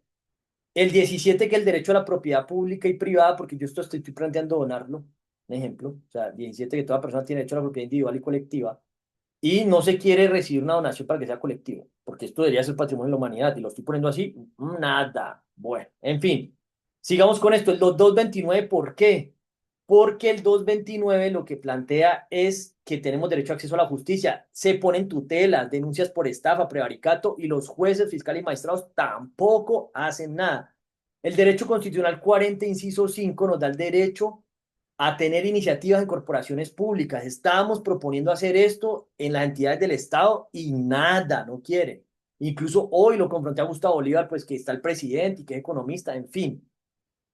el 17, que es el derecho a la propiedad pública y privada, porque yo esto estoy planteando donarlo, un ejemplo. O sea, 17, que toda persona tiene derecho a la propiedad individual y colectiva y no se quiere recibir una donación para que sea colectivo, porque esto debería ser patrimonio de la humanidad y lo estoy poniendo así, nada. Bueno, en fin, sigamos con esto. El 229, ¿por qué? Porque el 229 lo que plantea es que tenemos derecho a acceso a la justicia. Se ponen tutelas, denuncias por estafa, prevaricato y los jueces, fiscales y magistrados tampoco hacen nada. El derecho constitucional 40, inciso 5, nos da el derecho a tener iniciativas en corporaciones públicas. Estábamos proponiendo hacer esto en las entidades del Estado y nada, no quiere. Incluso hoy lo confronté a Gustavo Bolívar, pues que está el presidente y que es economista, en fin.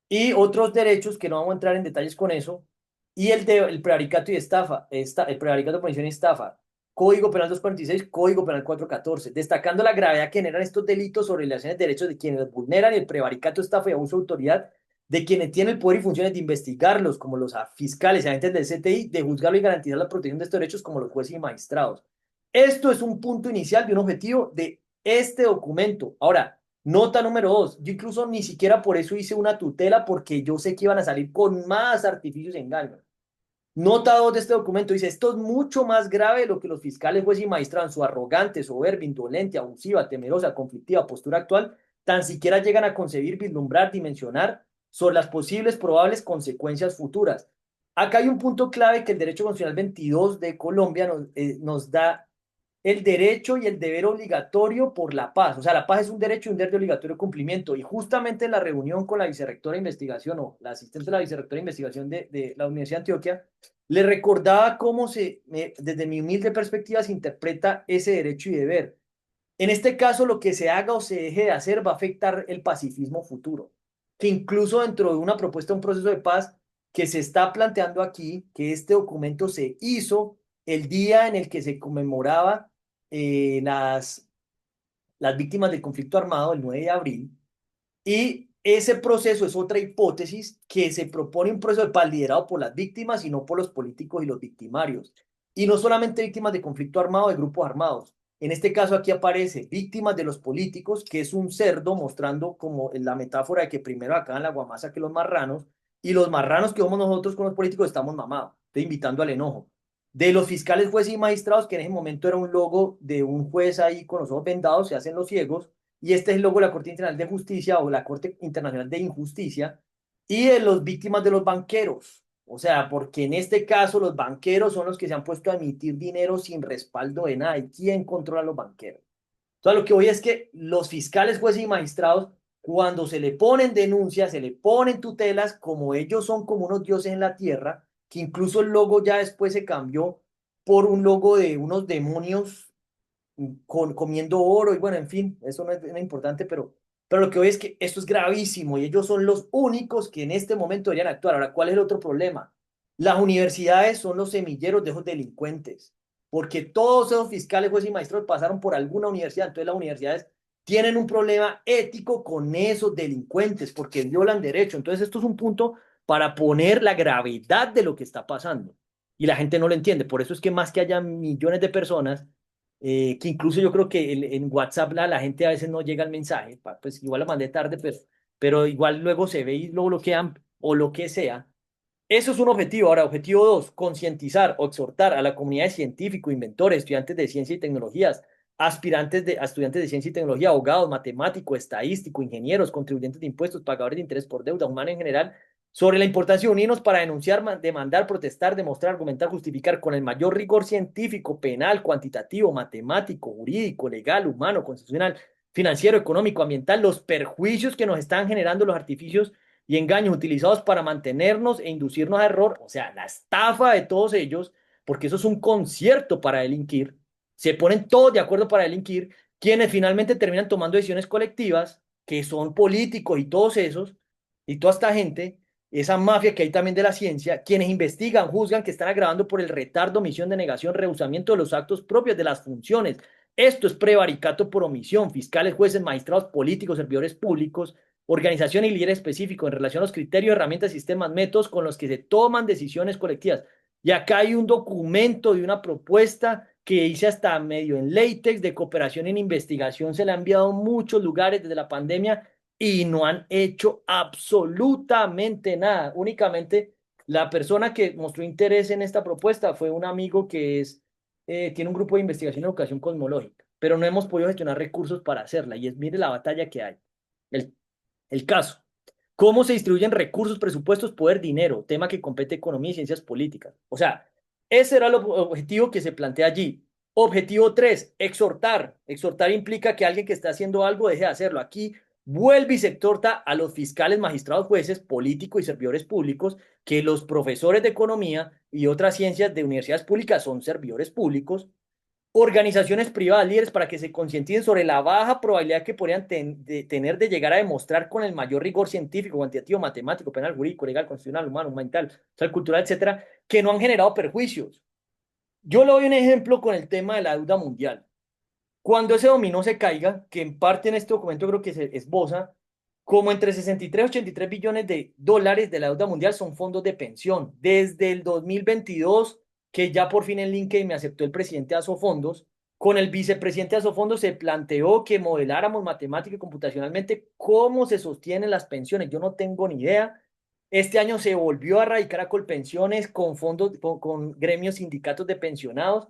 Y otros derechos que no vamos a entrar en detalles con eso. Y el prevaricato y estafa, el prevaricato, punición y estafa. Código Penal 246, Código Penal 414, destacando la gravedad que generan estos delitos sobre violaciones de derechos de quienes los vulneran y el prevaricato, estafa y abuso de autoridad de quienes tienen el poder y funciones de investigarlos, como los fiscales y agentes del CTI, de juzgarlo y garantizar la protección de estos derechos, como los jueces y magistrados. Esto es un punto inicial de un objetivo de este documento. Ahora, nota número dos, yo incluso ni siquiera por eso hice una tutela porque yo sé que iban a salir con más artificios y engaños. Nota dos de este documento dice, esto es mucho más grave de lo que los fiscales, jueces y magistrados en su arrogante, soberbia, indolente, abusiva, temerosa, conflictiva postura actual, tan siquiera llegan a concebir, vislumbrar, dimensionar sobre las posibles probables consecuencias futuras. Acá hay un punto clave que el derecho constitucional 22 de Colombia nos da el derecho y el deber obligatorio por la paz. O sea, la paz es un derecho y un deber de obligatorio cumplimiento. Y justamente en la reunión con la vicerrectora de investigación o la asistente de la vicerrectora de investigación de la Universidad de Antioquia, le recordaba cómo desde mi humilde perspectiva se interpreta ese derecho y deber. En este caso, lo que se haga o se deje de hacer va a afectar el pacifismo futuro, que incluso dentro de una propuesta de un proceso de paz que se está planteando aquí, que este documento se hizo el día en el que se conmemoraba las víctimas del conflicto armado, el 9 de abril, y ese proceso es otra hipótesis que se propone un proceso de paz liderado por las víctimas y no por los políticos y los victimarios. Y no solamente víctimas de conflicto armado, de grupos armados. En este caso aquí aparece víctimas de los políticos, que es un cerdo mostrando como la metáfora de que primero acaban la guamasa que los marranos, y los marranos que somos nosotros con los políticos estamos mamados, estoy invitando al enojo. De los fiscales, jueces y magistrados, que en ese momento era un logo de un juez ahí con los ojos vendados, se hacen los ciegos, y este es el logo de la Corte Internacional de Justicia o la Corte Internacional de Injusticia. y de las víctimas de los banqueros. O sea, porque en este caso los banqueros son los que se han puesto a emitir dinero sin respaldo de nada. ¿Y quién controla a los banqueros? Entonces, lo que voy es que los fiscales, jueces y magistrados, cuando se le ponen denuncias, se le ponen tutelas, como ellos son como unos dioses en la tierra, que incluso el logo ya después se cambió por un logo de unos demonios comiendo oro y bueno, en fin, eso no es importante, pero lo que voy es que esto es gravísimo y ellos son los únicos que en este momento deberían actuar. Ahora, ¿cuál es el otro problema? Las universidades son los semilleros de esos delincuentes, porque todos esos fiscales, jueces y maestros pasaron por alguna universidad, entonces las universidades tienen un problema ético con esos delincuentes porque violan derechos. Entonces, esto es un punto para poner la gravedad de lo que está pasando. Y la gente no lo entiende. Por eso es que más que haya millones de personas que incluso yo creo que en WhatsApp la gente a veces no llega el mensaje, pues igual lo mandé tarde, pero igual luego se ve y lo bloquean o lo que sea. Eso es un objetivo. Ahora, objetivo dos, concientizar o exhortar a la comunidad de científicos, inventores, estudiantes de ciencia y tecnologías, a estudiantes de ciencia y tecnología, abogados, matemáticos, estadísticos, ingenieros, contribuyentes de impuestos, pagadores de interés por deuda humana en general, sobre la importancia de unirnos para denunciar, demandar, protestar, demostrar, argumentar, justificar con el mayor rigor científico, penal, cuantitativo, matemático, jurídico, legal, humano, constitucional, financiero, económico, ambiental, los perjuicios que nos están generando los artificios y engaños utilizados para mantenernos e inducirnos a error, o sea, la estafa de todos ellos, porque eso es un concierto para delinquir, se ponen todos de acuerdo para delinquir, quienes finalmente terminan tomando decisiones colectivas, que son políticos y todos esos, y toda esta gente, esa mafia que hay también de la ciencia, quienes investigan, juzgan que están agravando por el retardo, omisión, denegación, rehusamiento de los actos propios de las funciones. Esto es prevaricato por omisión, fiscales, jueces, magistrados, políticos, servidores públicos, organización y líder específico en relación a los criterios, herramientas, sistemas, métodos con los que se toman decisiones colectivas. Y acá hay un documento de una propuesta que hice hasta medio en LaTeX de cooperación en investigación, se le ha enviado a muchos lugares desde la pandemia y no han hecho absolutamente nada. Únicamente la persona que mostró interés en esta propuesta fue un amigo que tiene un grupo de investigación en educación cosmológica, pero no hemos podido gestionar recursos para hacerla y es, mire la batalla que hay. El el caso, ¿cómo se distribuyen recursos, presupuestos, poder, dinero? Tema que compete economía y ciencias políticas. O sea, ese era el objetivo que se plantea allí. Objetivo 3, exhortar. Exhortar implica que alguien que está haciendo algo deje de hacerlo. Aquí vuelve y se exhorta a los fiscales, magistrados, jueces, políticos y servidores públicos, que los profesores de economía y otras ciencias de universidades públicas son servidores públicos, organizaciones privadas, líderes, para que se concienticen sobre la baja probabilidad que podrían tener de llegar a demostrar con el mayor rigor científico, cuantitativo, matemático, penal, jurídico, legal, constitucional, humano, mental, social, cultural, etcétera, que no han generado perjuicios. Yo le doy un ejemplo con el tema de la deuda mundial. Cuando ese dominó se caiga, que en parte en este documento creo que se esboza, como entre 63 y 83 billones de dólares de la deuda mundial son fondos de pensión. Desde el 2022, que ya por fin en LinkedIn me aceptó el presidente de Asofondos, con el vicepresidente de Asofondos se planteó que modeláramos matemática y computacionalmente cómo se sostienen las pensiones. Yo no tengo ni idea. Este año se volvió a radicar a Colpensiones con fondos, con gremios sindicatos de pensionados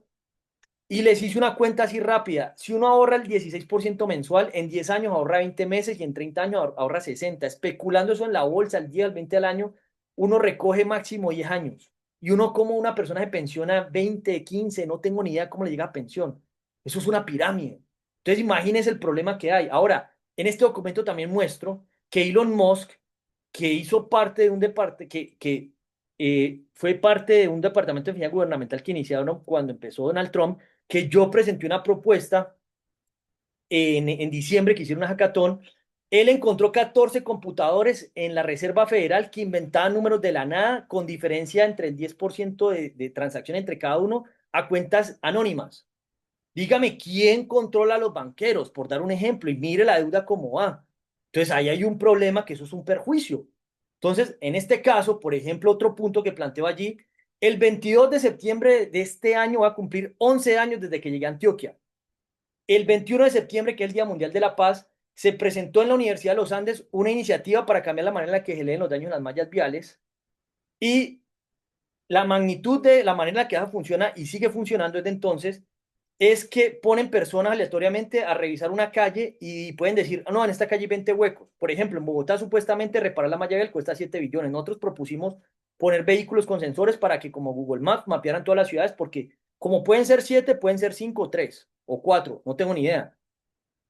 y les hice una cuenta así rápida. Si uno ahorra el 16% mensual, en 10 años ahorra 20 meses y en 30 años ahorra 60. Especulando eso en la bolsa, al día, al 20 al año, uno recoge máximo 10 años. Y uno como una persona se pensiona 20, 15, no tengo ni idea cómo le llega a pensión. Eso es una pirámide. Entonces imagínense el problema que hay. Ahora, en este documento también muestro que Elon Musk, que hizo parte de un departamento, fue parte de un departamento de finanzas gubernamental que iniciaron cuando empezó Donald Trump, que yo presenté una propuesta en diciembre que hicieron una hackathon. Él encontró 14 computadores en la Reserva Federal que inventaban números de la nada con diferencia entre el 10% de transacción entre cada uno a cuentas anónimas. Dígame, ¿quién controla a los banqueros? Por dar un ejemplo, y mire la deuda cómo va. Entonces, ahí hay un problema que eso es un perjuicio. Entonces, en este caso, por ejemplo, otro punto que planteo allí, el 22 de septiembre de este año va a cumplir 11 años desde que llegué a Antioquia. El 21 de septiembre, que es el Día Mundial de la Paz, se presentó en la Universidad de los Andes una iniciativa para cambiar la manera en la que se leen los daños en las mallas viales y la magnitud de la manera en la que eso funciona y sigue funcionando desde entonces es que ponen personas aleatoriamente a revisar una calle y pueden decir, "Ah, no, en esta calle hay 20 huecos". Por ejemplo, en Bogotá supuestamente reparar la malla vial cuesta 7 billones. Nosotros propusimos poner vehículos con sensores para que como Google Maps mapearan todas las ciudades, porque como pueden ser 7, pueden ser 5 o 3 o 4, no tengo ni idea.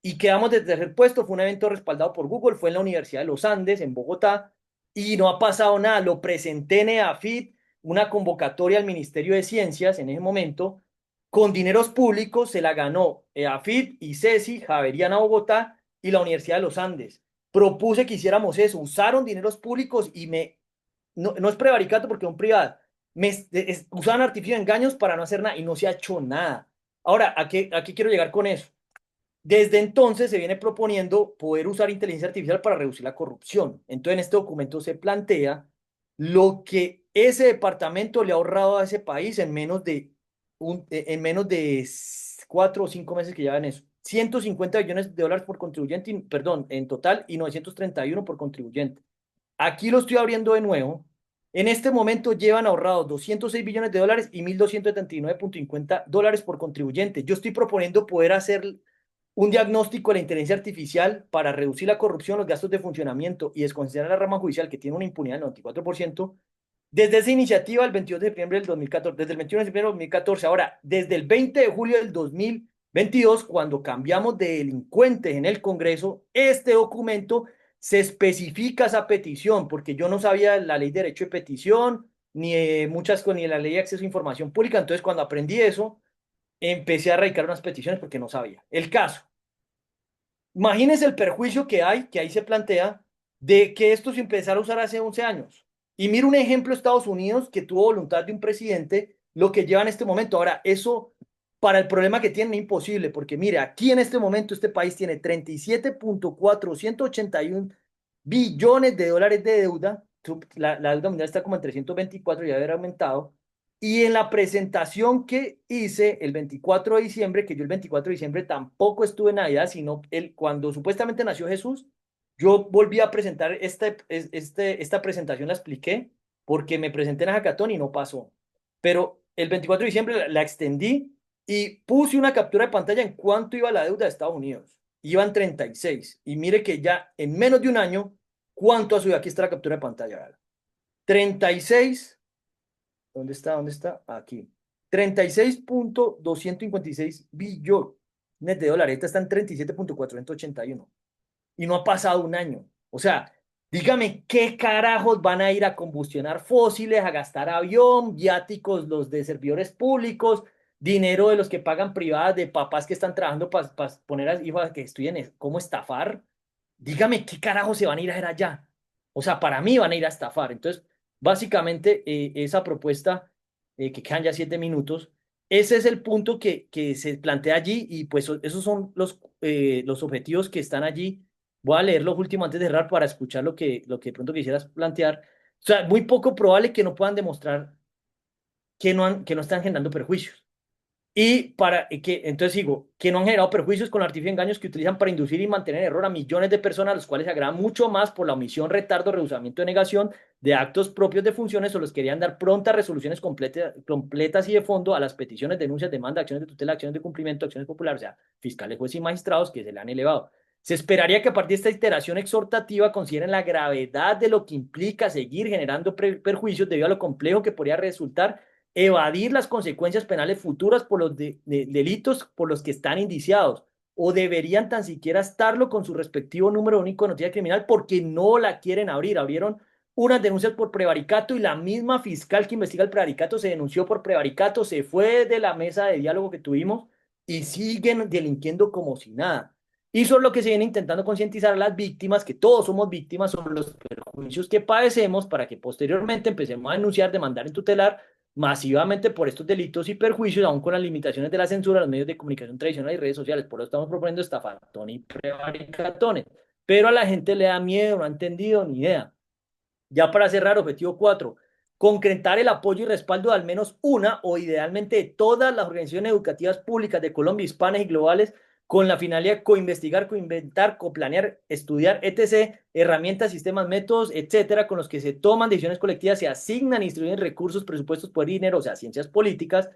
Y quedamos de tercer puesto, fue un evento respaldado por Google, fue en la Universidad de los Andes, en Bogotá, y no ha pasado nada. Lo presenté en EAFIT, una convocatoria al Ministerio de Ciencias en ese momento, con dineros públicos, se la ganó EAFIT, ICESI, Javeriana Bogotá y la Universidad de los Andes. Propuse que hiciéramos eso, usaron dineros públicos y no, no es prevaricato porque son privadas, usaban artificios de engaños para no hacer nada y no se ha hecho nada. Ahora, ¿a qué quiero llegar con eso? Desde entonces se viene proponiendo poder usar inteligencia artificial para reducir la corrupción. Entonces, en este documento se plantea lo que ese departamento le ha ahorrado a ese país en menos de 4 o 5 meses que llevan eso. 150 billones de dólares por contribuyente, perdón, en total, y 931 por contribuyente. Aquí lo estoy abriendo de nuevo. En este momento llevan ahorrados 206 billones de dólares y 1.279.50 dólares por contribuyente. Yo estoy proponiendo poder hacer un diagnóstico de la inteligencia artificial para reducir la corrupción, los gastos de funcionamiento y descongestionar la rama judicial, que tiene una impunidad del 94%, desde esa iniciativa el 22 de septiembre del 2014, desde el 21 de septiembre del 2014. Ahora, desde el 20 de julio del 2022, cuando cambiamos de delincuentes en el Congreso, este documento se especifica esa petición, porque yo no sabía la ley de derecho de petición, ni la ley de acceso a información pública. Entonces, cuando aprendí eso, empecé a radicar unas peticiones porque no sabía. El caso. Imagínense el perjuicio que hay, que ahí se plantea, de que esto se empezara a usar hace 11 años. Y mira un ejemplo, Estados Unidos, que tuvo voluntad de un presidente, lo que lleva en este momento. Ahora, eso para el problema que tienen es imposible, porque mire, aquí en este momento este país tiene 37.481 billones de dólares de deuda. La deuda mundial está como en 324, ya haber aumentado. Y en la presentación que hice el 24 de diciembre, que yo el 24 de diciembre tampoco estuve en Navidad, sino cuando supuestamente nació Jesús, yo volví a presentar esta presentación, la expliqué, porque me presenté en Hackathon y no pasó. Pero el 24 de diciembre la extendí y puse una captura de pantalla en cuánto iba la deuda de Estados Unidos. Iban 36. Y mire que ya en menos de un año, ¿cuánto ha subido? Aquí está la captura de pantalla. 36. ¿Dónde está? ¿Dónde está? Aquí. 36.256 billones de dólares. Esta está en 37.481. Y no ha pasado un año. O sea, dígame qué carajos van a ir a combustionar fósiles, a gastar avión, viáticos los de servidores públicos, dinero de los que pagan privadas, de papás que están trabajando para poner a hijos a que estudien cómo estafar. Dígame qué carajos se van a ir a hacer allá. O sea, para mí van a ir a estafar. Entonces, básicamente, esa propuesta, que quedan ya 7 minutos, ese es el punto que se plantea allí y pues esos son los objetivos que están allí. Voy a leer los últimos antes de cerrar para escuchar lo que de pronto quisieras plantear. O sea, muy poco probable que no puedan demostrar que no están generando perjuicios. Y entonces digo, que no han generado perjuicios con artificios y engaños que utilizan para inducir y mantener en error a millones de personas, a los cuales se agrava mucho más por la omisión, retardo, rehusamiento o negación de actos propios de funciones, o los querían dar prontas resoluciones completas y de fondo a las peticiones, denuncias, demandas, acciones de tutela, acciones de cumplimiento, acciones populares, o sea, fiscales, jueces y magistrados que se le han elevado. Se esperaría que a partir de esta iteración exhortativa consideren la gravedad de lo que implica seguir generando perjuicios debido a lo complejo que podría resultar evadir las consecuencias penales futuras por los delitos por los que están indiciados, o deberían tan siquiera estarlo con su respectivo número único de noticia criminal porque no la quieren abrir. Abrieron unas denuncias por prevaricato y la misma fiscal que investiga el prevaricato se denunció por prevaricato, se fue de la mesa de diálogo que tuvimos y siguen delinquiendo como si nada. Y eso es lo que se viene intentando concientizar a las víctimas, que todos somos víctimas sobre los perjuicios que padecemos, para que posteriormente empecemos a denunciar, demandar en tutelar masivamente por estos delitos y perjuicios, aún con las limitaciones de la censura, los medios de comunicación tradicionales y redes sociales. Por eso estamos proponiendo estafatón y prevaricatones. Pero a la gente le da miedo, no ha entendido ni idea. Ya para cerrar, objetivo 4, concretar el apoyo y respaldo de al menos una o idealmente de todas las organizaciones educativas públicas de Colombia, hispanas y globales, con la finalidad de coinvestigar, coinventar, coplanear, estudiar, etc., herramientas, sistemas, métodos, etcétera, con los que se toman decisiones colectivas, se asignan y distribuyen recursos, presupuestos, poder y dinero, o sea, ciencias políticas,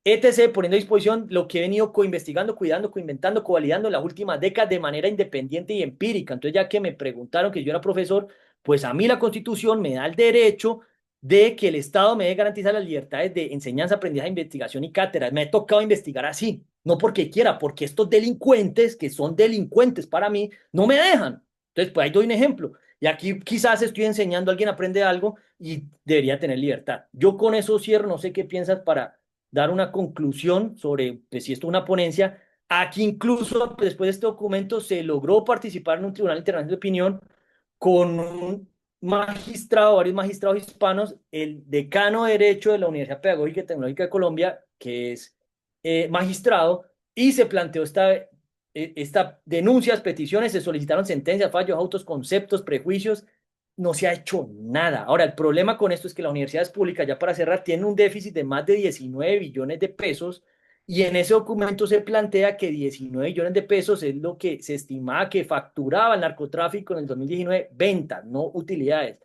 etc., poniendo a disposición lo que he venido coinvestigando, cuidando, coinventando, covalidando en las últimas décadas de manera independiente y empírica. Entonces, ya que me preguntaron que yo era profesor, pues a mí la Constitución me da el derecho de que el Estado me dé garantizar las libertades de enseñanza, aprendizaje, investigación y cátedra. Me ha tocado investigar así, no porque quiera, porque estos delincuentes, que son delincuentes para mí, no me dejan. Entonces, pues ahí doy un ejemplo. Y aquí quizás estoy enseñando, alguien aprende algo y debería tener libertad. Yo con eso cierro, no sé qué piensas para dar una conclusión sobre pues, si esto es una ponencia. Aquí incluso pues, después de este documento se logró participar en un tribunal internacional de opinión con un magistrado, varios magistrados hispanos, el decano de Derecho de la Universidad Pedagógica y Tecnológica de Colombia, que es magistrado, y se planteó esta denuncias, peticiones, se solicitaron sentencias, fallos, autos, conceptos, prejuicios, no se ha hecho nada. Ahora, el problema con esto es que las universidades públicas, ya para cerrar, tienen un déficit de más de 19 billones de pesos y en ese documento se plantea que 19 billones de pesos es lo que se estimaba que facturaba el narcotráfico en el 2019, ventas, no utilidades.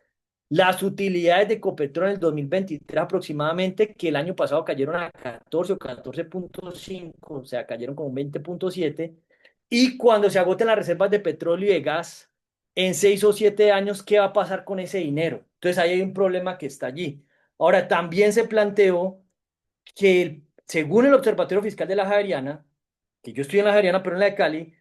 Las utilidades de Ecopetrol en el 2023 aproximadamente, que el año pasado cayeron a 14 o 14,5, o sea, cayeron como un 20,7, y cuando se agoten las reservas de petróleo y de gas en 6 o 7 años, ¿qué va a pasar con ese dinero? Entonces ahí hay un problema que está allí. Ahora, también se planteó que según el Observatorio Fiscal de la Javeriana, que yo estoy en la Javeriana, pero en la de Cali,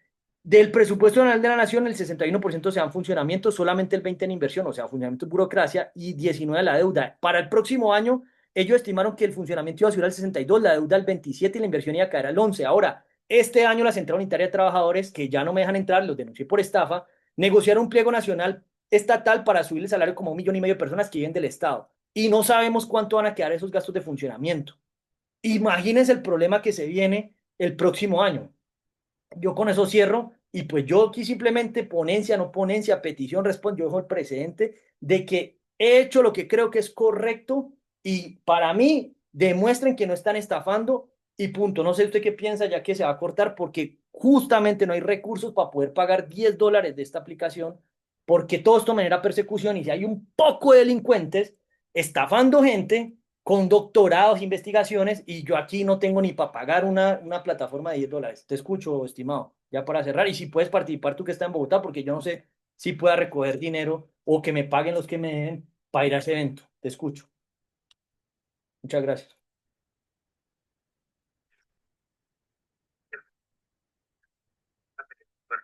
del presupuesto general de la nación, el 61% se da en funcionamiento, solamente el 20% en inversión, o sea, funcionamiento es burocracia, y 19% la deuda. Para el próximo año, ellos estimaron que el funcionamiento iba a subir al 62%, la deuda al 27% y la inversión iba a caer al 11%. Ahora, este año la Central Unitaria de Trabajadores, que ya no me dejan entrar, los denuncié por estafa, negociaron un pliego nacional estatal para subir el salario como 1,5 millones de personas que viven del Estado. Y no sabemos cuánto van a quedar esos gastos de funcionamiento. Imagínense el problema que se viene el próximo año. Yo con eso cierro y pues yo aquí simplemente ponencia, no ponencia, petición, respondo, yo dejo el precedente de que he hecho lo que creo que es correcto y para mí demuestren que no están estafando y punto. No sé usted qué piensa ya que se va a cortar porque justamente no hay recursos para poder pagar $10 de esta aplicación porque todo esto genera persecución y si hay un poco de delincuentes estafando gente con doctorados, investigaciones, y yo aquí no tengo ni para pagar una plataforma de $10. Te escucho, estimado, ya para cerrar. Y si puedes participar tú que estás en Bogotá, porque yo no sé si pueda recoger dinero o que me paguen los que me den para ir a ese evento. Te escucho. Muchas gracias. Bueno,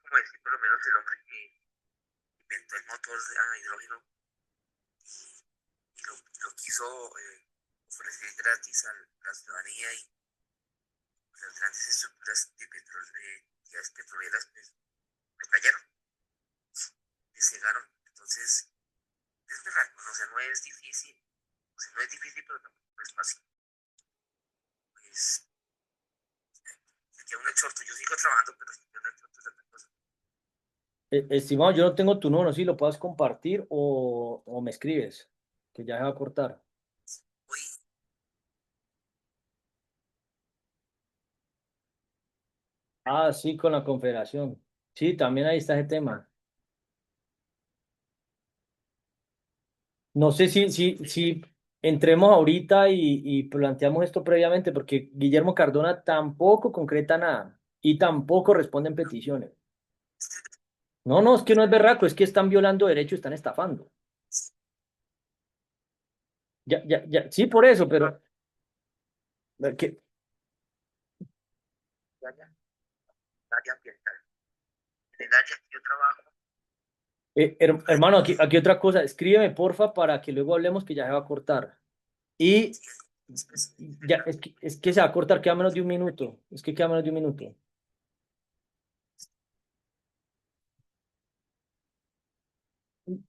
como decir, por lo menos el hombre que inventó el motor a hidrógeno y lo quiso ofrecer gratis a la ciudadanía y las grandes estructuras de entidades petroleras pues, lo cayeron, le cegaron. Entonces, es verdad, o sea, no es difícil, o sea, no es difícil, pero tampoco es fácil. Pues, ya un exhorto, yo sigo trabajando, pero sí que un exhorto es otra cosa. Estimado, yo no tengo tu número, si lo puedes compartir o me escribes, que ya se va a cortar. Hoy, Ah, sí, con la Confederación. Sí, también ahí está ese tema. No sé si entremos ahorita y planteamos esto previamente, porque Guillermo Cardona tampoco concreta nada y tampoco responde en peticiones. No, no, es que no es berraco, es que están violando derechos, están estafando. Ya, ya, ya, sí, por eso, pero que, área, área ambiental. En el área que yo trabajo, hermano, aquí otra cosa, escríbeme porfa para que luego hablemos que ya se va a cortar. Y sí, es ya, es que se va a cortar, queda menos de un minuto. Es que queda menos de un minuto.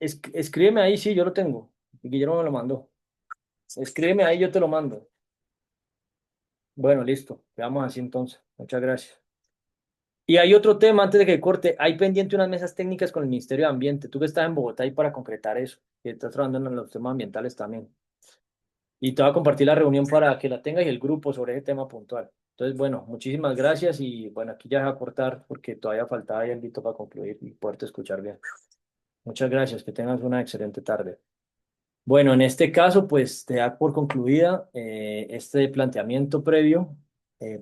Escríbeme ahí, sí, yo lo tengo. Guillermo me lo mandó. Escríbeme ahí, yo te lo mando. Bueno, listo. Quedamos así entonces. Muchas gracias. Y hay otro tema antes de que corte. Hay pendiente unas mesas técnicas con el Ministerio de Ambiente. Tú que estás en Bogotá ahí para concretar eso. Que estás trabajando en los temas ambientales también. Y te voy a compartir la reunión para que la tengas y el grupo sobre ese tema puntual. Entonces, bueno, muchísimas gracias y bueno, aquí ya se va a cortar porque todavía faltaba ahí algo para concluir y poderte escuchar bien. Muchas gracias. Que tengas una excelente tarde. Bueno, en este caso, pues te da por concluida este planteamiento previo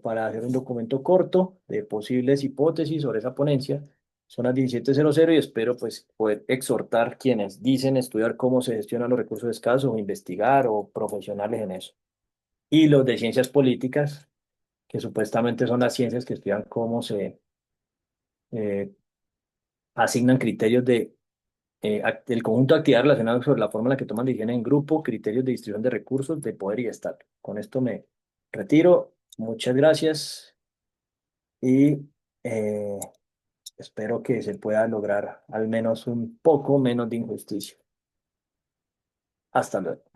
para hacer un documento corto de posibles hipótesis sobre esa ponencia. Son las 17:00 y espero pues poder exhortar quienes dicen estudiar cómo se gestionan los recursos escasos o investigar o profesionales en eso. Y los de ciencias políticas, que supuestamente son las ciencias que estudian cómo se eh, asignan criterios de el conjunto de actividades relacionadas sobre la forma en la que toman decisiones en grupo, criterios de distribución de recursos, de poder y estatus. Con esto me retiro. Muchas gracias y eh, espero que se pueda lograr al menos un poco menos de injusticia. Hasta luego.